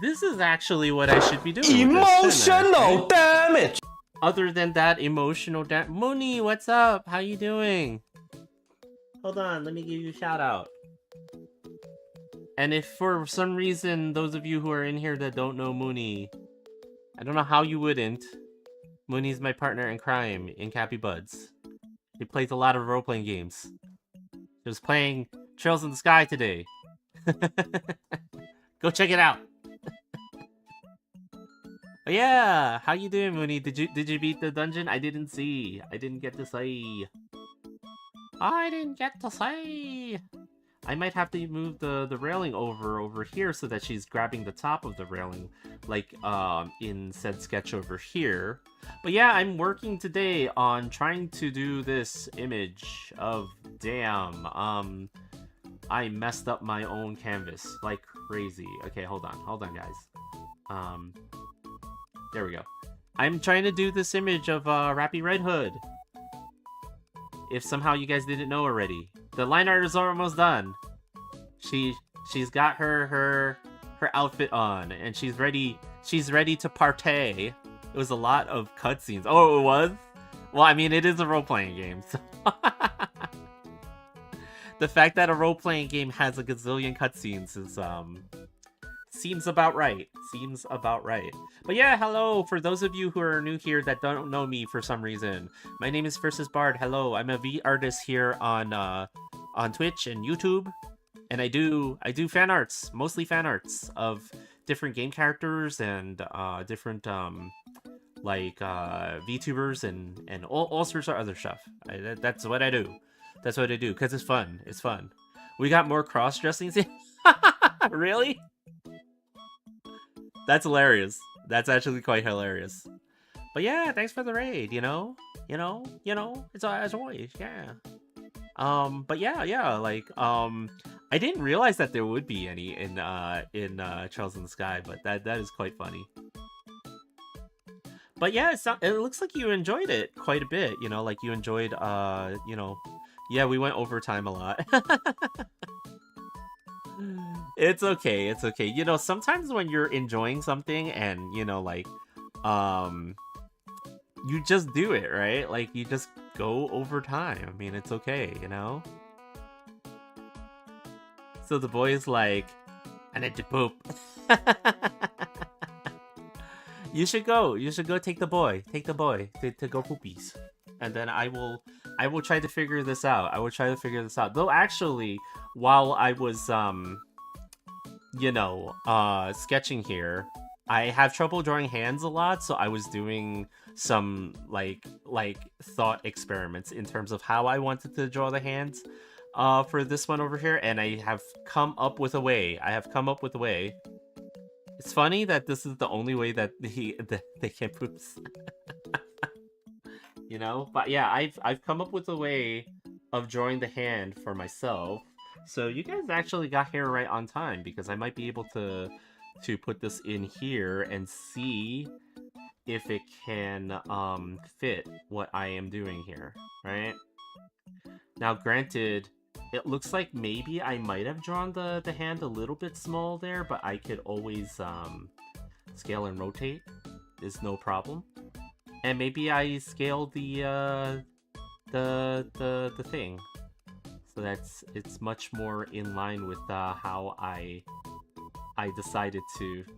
This is actually what I should be doing. Emotional damage! Other than that, emotional damage. Mooney, what's up? How you doing? Hold on, let me give you a shout out. And if for some reason, those of you who are in here that don't know Mooney, I don't know how you wouldn't. Mooney's my partner in crime in Cappy Buds. He plays a lot of role-playing games. He was playing Trails in the Sky today. Go check it out. Oh, yeah, how you doing, Mooney? Did you beat the dungeon? I didn't see. I didn't get to say. I didn't get to say. I might have to move the railing over here so that she's grabbing the top of the railing, like in said sketch over here. But yeah, I'm working today on trying to do this image of damn. I messed up my own canvas like crazy. Okay, hold on, guys. There we go. I'm trying to do this image of Rapi Red Hood. If somehow you guys didn't know already, the line art is almost done. She's got her outfit on, and she's ready. She's ready to partay. It was a lot of cutscenes. Oh, it was. Well, I mean, it is a role-playing game, so the fact that a role-playing game has a gazillion cutscenes is seems about right. Seems about right. But yeah, hello for those of you who are new here that don't know me for some reason. My name is Fiercestbard. Hello, I'm a V artist here on Twitch and YouTube, and I do fan arts, mostly fan arts of different game characters and different like VTubers and all sorts of other stuff. That's what I do. That's what I do because it's fun. It's fun. We got more cross-dressing. Really? That's hilarious. That's actually quite hilarious. But yeah, thanks for the raid, you know, it's as always, yeah. But yeah, like, I didn't realize that there would be any in Trails in the Sky, but that is quite funny. But yeah, it looks like you enjoyed it quite a bit, you know, like you enjoyed, you know, yeah, we went overtime a lot. It's okay, it's okay. You know, sometimes when you're enjoying something and, you know, like, you just do it, right? Like, you just go over time. I mean, it's okay, you know? So the boy is like, I need to poop. You should go take the boy to go poopies. And then I will try to figure this out. Though actually, while I was you know, sketching here, I have trouble drawing hands a lot, so I was doing some like thought experiments in terms of how I wanted to draw the hands for this one over here, and I have come up with a way. It's funny that this is the only way that they can poop. You know? But yeah, I've come up with a way of drawing the hand for myself. So you guys actually got here right on time, because I might be able to put this in here and see if it can fit what I am doing here, right? Now, granted, it looks like maybe I might have drawn the hand a little bit small there, but I could always scale and rotate. Is no problem. And maybe I scale the thing, so it's much more in line with how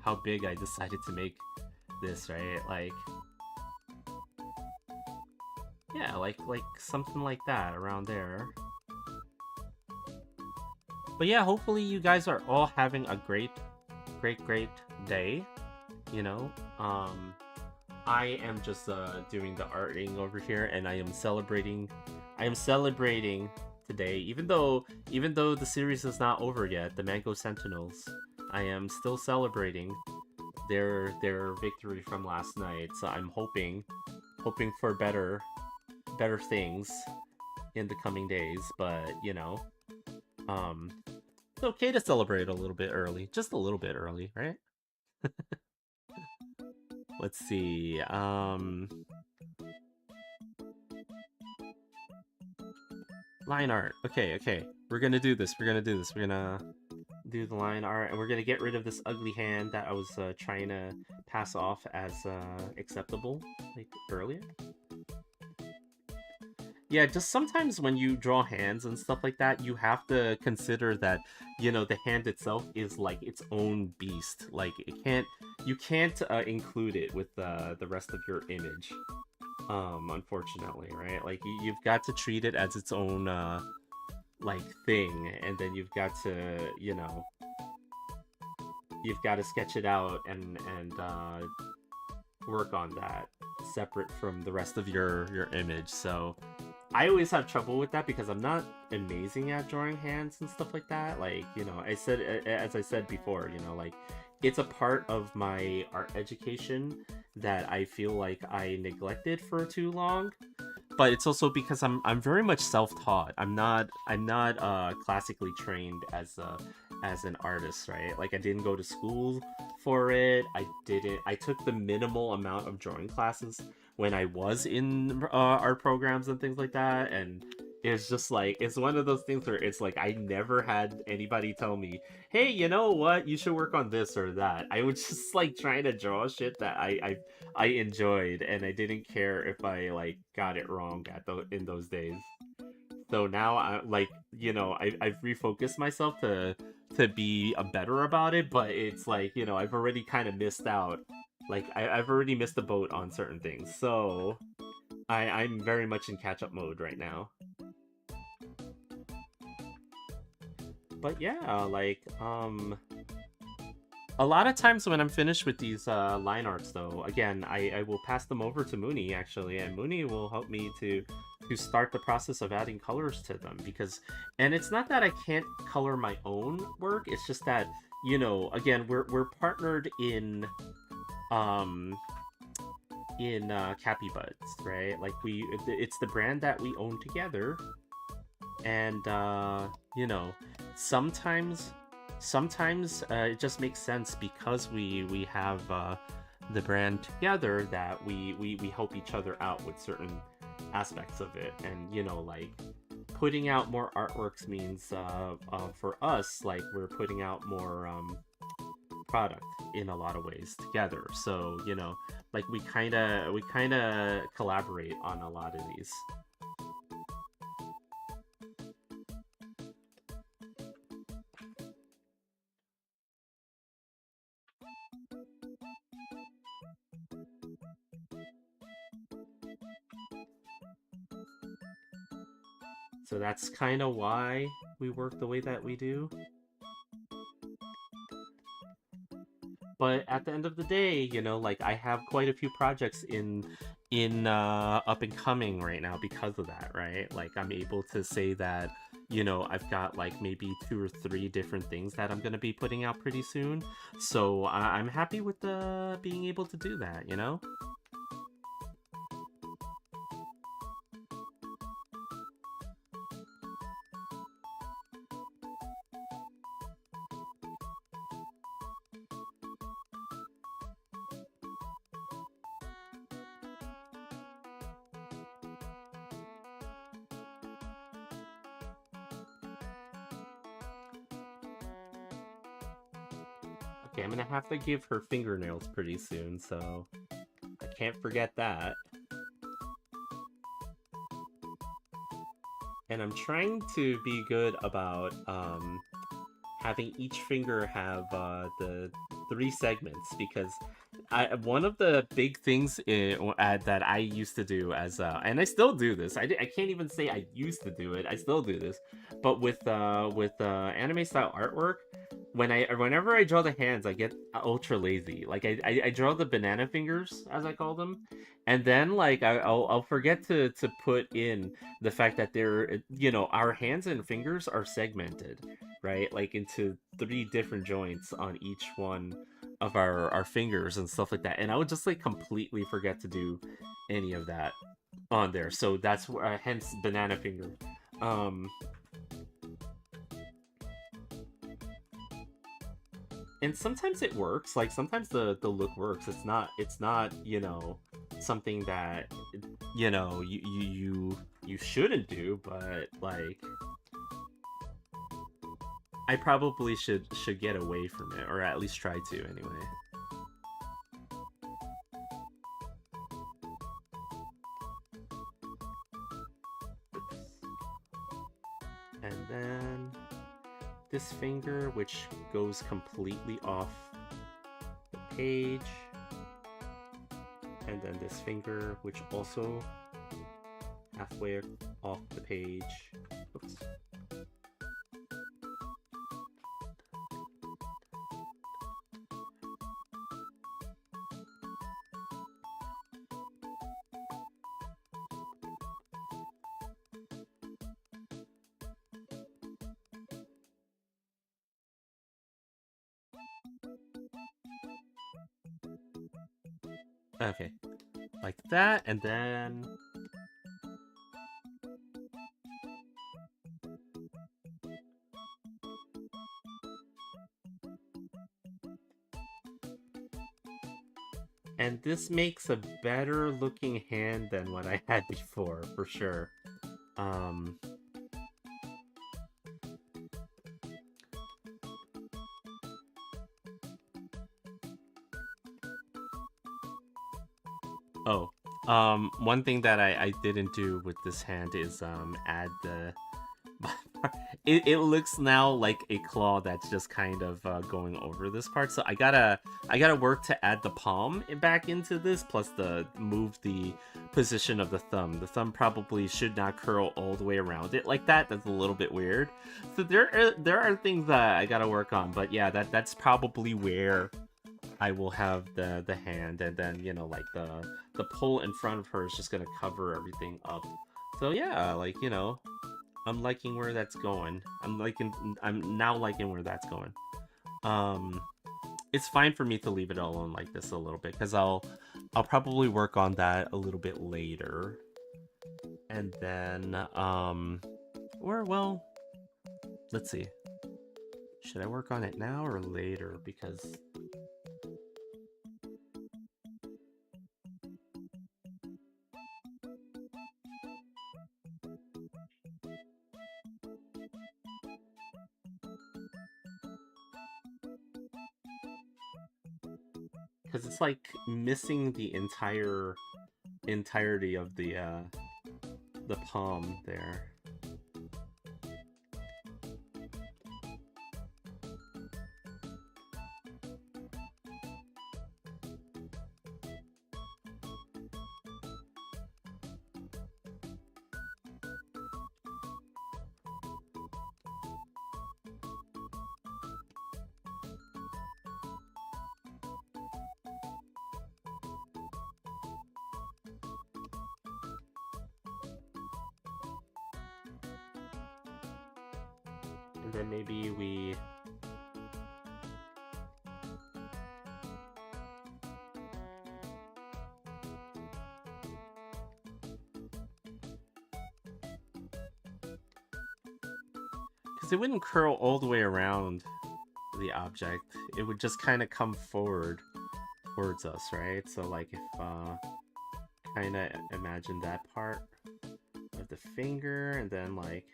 how big I decided to make this, right? Like, yeah, like something like that around there. But yeah, hopefully you guys are all having a great day. You know, I am just doing the arting over here, and I am celebrating today, even though the series is not over yet, the Mango Sentinels. I am still celebrating their victory from last night, so I'm hoping for better things in the coming days. But you know, it's okay to celebrate a little bit early, just a little bit early, right? Let's see. Line art. Okay. We're gonna do this. We're gonna do the line art, and we're gonna get rid of this ugly hand that I was trying to pass off as acceptable, like, earlier. Yeah, just sometimes when you draw hands and stuff like that, you have to consider that, you know, the hand itself is like its own beast. Like, you can't include it with the rest of your image. Unfortunately, right? Like, you've got to treat it as its own like thing, and then you've got to, you know, you've got to sketch it out and work on that separate from the rest of your image. So I always have trouble with that because I'm not amazing at drawing hands and stuff like that. Like, as I said before, like it's a part of my art education that I feel like I neglected for too long. But it's also because I'm very much self-taught. I'm not classically trained as an artist, right? Like I didn't go to school for it. I took the minimal amount of drawing classes when I was in art programs and things like that, and it's just like it's one of those things where it's like I never had anybody tell me, hey, you know what, you should work on this or that. I was just like trying to draw shit that I enjoyed, and I didn't care if I like got it wrong in those days. So now I like I've refocused myself to be a better about it, but it's like I've already kind of missed out. Like I've already missed the boat on certain things, so I'm very much in catch up mode right now. But yeah, like a lot of times when I'm finished with these line arts, though, again, I will pass them over to Mooney, actually, and Mooney will help me to start the process of adding colors to them. And it's not that I can't color my own work, it's just that, again, we're partnered um, Cappy Buds, right? Like, it's the brand that we own together, and, sometimes it just makes sense because we have the brand together that we help each other out with certain aspects of it. And like putting out more artworks means for us, like we're putting out more product in a lot of ways together. So like we kind of collaborate on a lot of these. So that's kind of why we work the way that we do. But at the end of the day, like I have quite a few projects in up and coming right now because of that, right? Like I'm able to say that, I've got like maybe 2 or 3 different things that I'm gonna be putting out pretty soon. So I'm happy with being able to do that. Okay, I'm gonna have to give her fingernails pretty soon, so I can't forget that. And I'm trying to be good about having each finger have the 3 segments, because one of the big things that I used to do and I still do this. I can't even say I used to do it. I still do this, but with anime style artwork, whenever I draw the hands, I get ultra lazy. Like I draw the banana fingers, as I call them, and then like I'll forget to put in the fact that our hands and fingers are segmented, right? Like into 3 different joints on each one of our fingers and stuff like that. And I would just like completely forget to do any of that on there. So that's where, hence banana finger. And sometimes it works. Like sometimes the look works. It's not something that you shouldn't do, but like I probably should get away from it, or at least try to anyway. And then this finger, which goes completely off the page, and then this finger, which also halfway off the page. Oops. Okay, like that, and then and this makes a better looking hand than what I had before, for sure. Um, oh, one thing that I didn't do with this hand is add the it looks now like a claw that's just kind of going over this part. So I gotta work to add the palm back into this, plus the move the position of the thumb. The thumb probably should not curl all the way around it like that. That's a little bit weird. So there are things that I gotta work on. But yeah, that's probably where I will have the hand, and then like the pole in front of her is just gonna cover everything up. So yeah, like I'm liking where that's going. I'm now liking where that's going. Um, it's fine for me to leave it alone like this a little bit, because I'll probably work on that a little bit later. And then or well, let's see. Should I work on it now or later? Because it's like missing the entirety of the palm there. And then maybe we... Because it wouldn't curl all the way around the object. It would just kind of come forward towards us, right? So like if kind of imagine that part of the finger, and then like...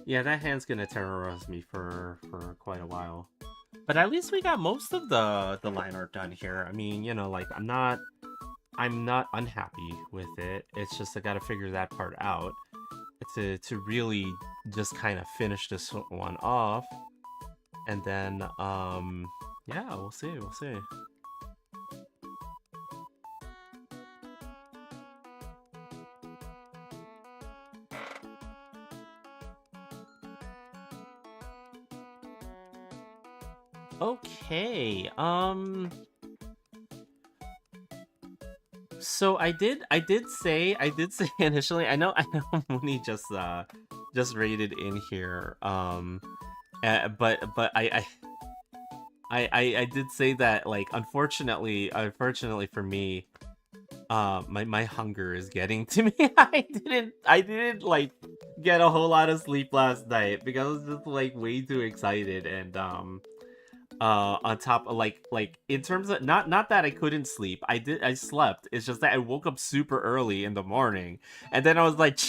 Yeah, that hand's gonna terrorize me for quite a while. But at least we got most of the line art done here. I mean, like I'm not unhappy with it. It's just I gotta figure that part out to really just kind of finish this one off. And then yeah, we'll see. Okay, so I did say initially, I know Mooney just raided in here, but I did say that, like, unfortunately for me, my hunger is getting to me. I didn't like get a whole lot of sleep last night because I was just like way too excited, and on top of like in terms of not that I couldn't sleep, I slept. It's just that I woke up super early in the morning, and then I was like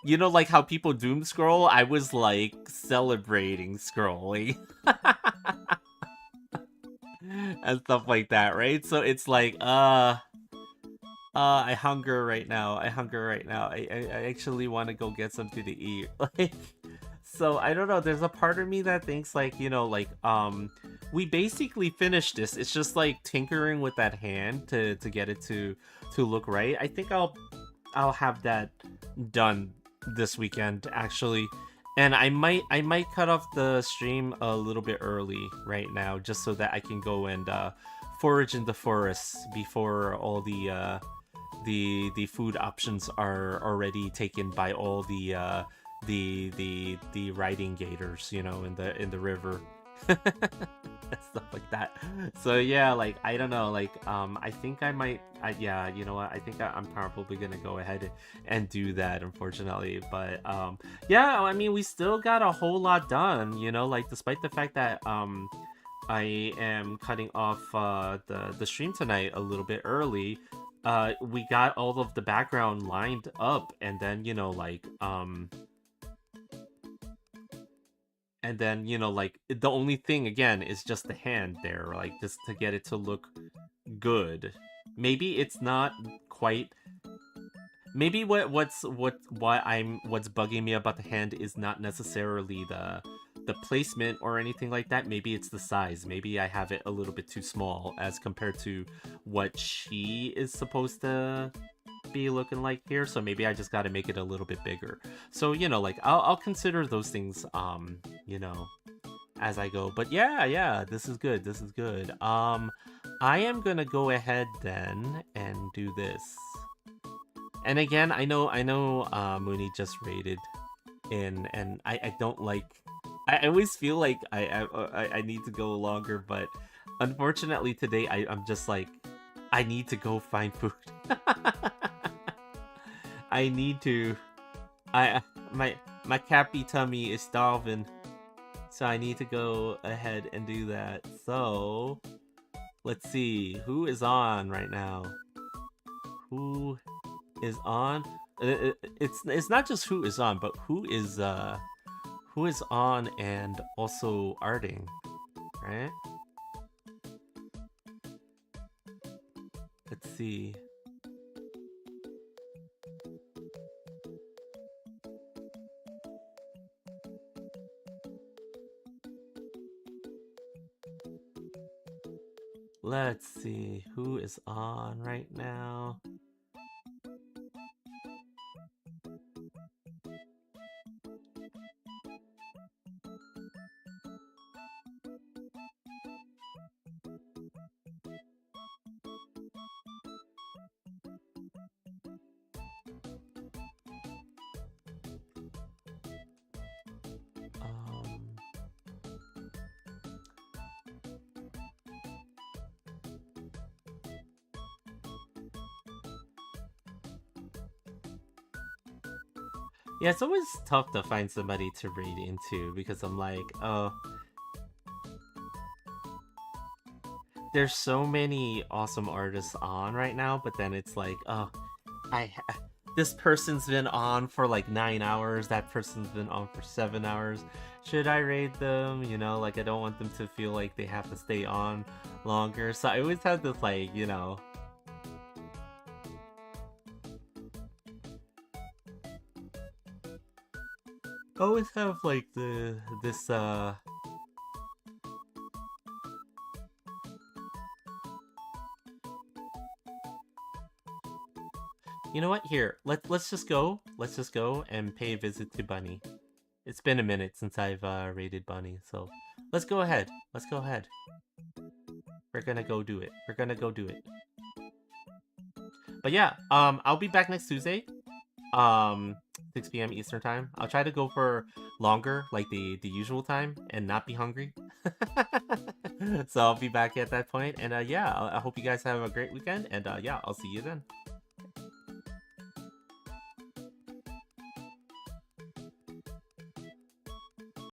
like how people doom scroll. I was like celebrating scrolling and stuff like that, right? So it's like I hunger right now. I actually want to go get something to eat. Like, So I don't know, there's a part of me that thinks like, we basically finished this. It's just like tinkering with that hand to get it to look right. I think I'll have that done this weekend actually. And I might cut off the stream a little bit early right now just so that I can go and forage in the forest before all the food options are already taken by all the riding gators, in the river. Stuff like that. So yeah, like I don't know, like I think I might yeah, you know what, I think I'm probably gonna go ahead and do that, unfortunately. But yeah, I mean, we still got a whole lot done, like despite the fact that I am cutting off the stream tonight a little bit early. We got all of the background lined up, and then like the only thing again is just the hand there, like just to get it to look good. Maybe it's not quite. Maybe what's bugging me about the hand is not necessarily the placement or anything like that. Maybe it's the size. Maybe I have it a little bit too small as compared to what she is supposed to be looking like here. So maybe I just got to make it a little bit bigger. So like I'll consider those things as I go. But yeah, this is good. This is good. I am gonna go ahead then and do this. And again, I know Mooney just raided in, and I don't like. I always feel like I need to go longer, but unfortunately today I'm just like, I need to go find food. I need to. My cappy tummy is starving, so I need to go ahead and do that. So let's see who is on right now. Who is on? It's not just who is on, but who is on and also arting, right? Let's see. Let's see who is on right now. Yeah, it's always tough to find somebody to raid into because I'm like, oh, there's so many awesome artists on right now, but then it's like, oh, this person's been on for like 9 hours, that person's been on for 7 hours. Should I raid them? Like I don't want them to feel like they have to stay on longer. So I always have this like, always have like this you know what, here, let's just go and pay a visit to Bunny. It's been a minute since I've raided Bunny, so let's go ahead. We're gonna go do it. But yeah, I'll be back next Tuesday, 6 p.m. Eastern time. I'll try to go for longer, like the usual time, and not be hungry. So I'll be back at that point, and yeah, I hope you guys have a great weekend, and yeah, I'll see you then.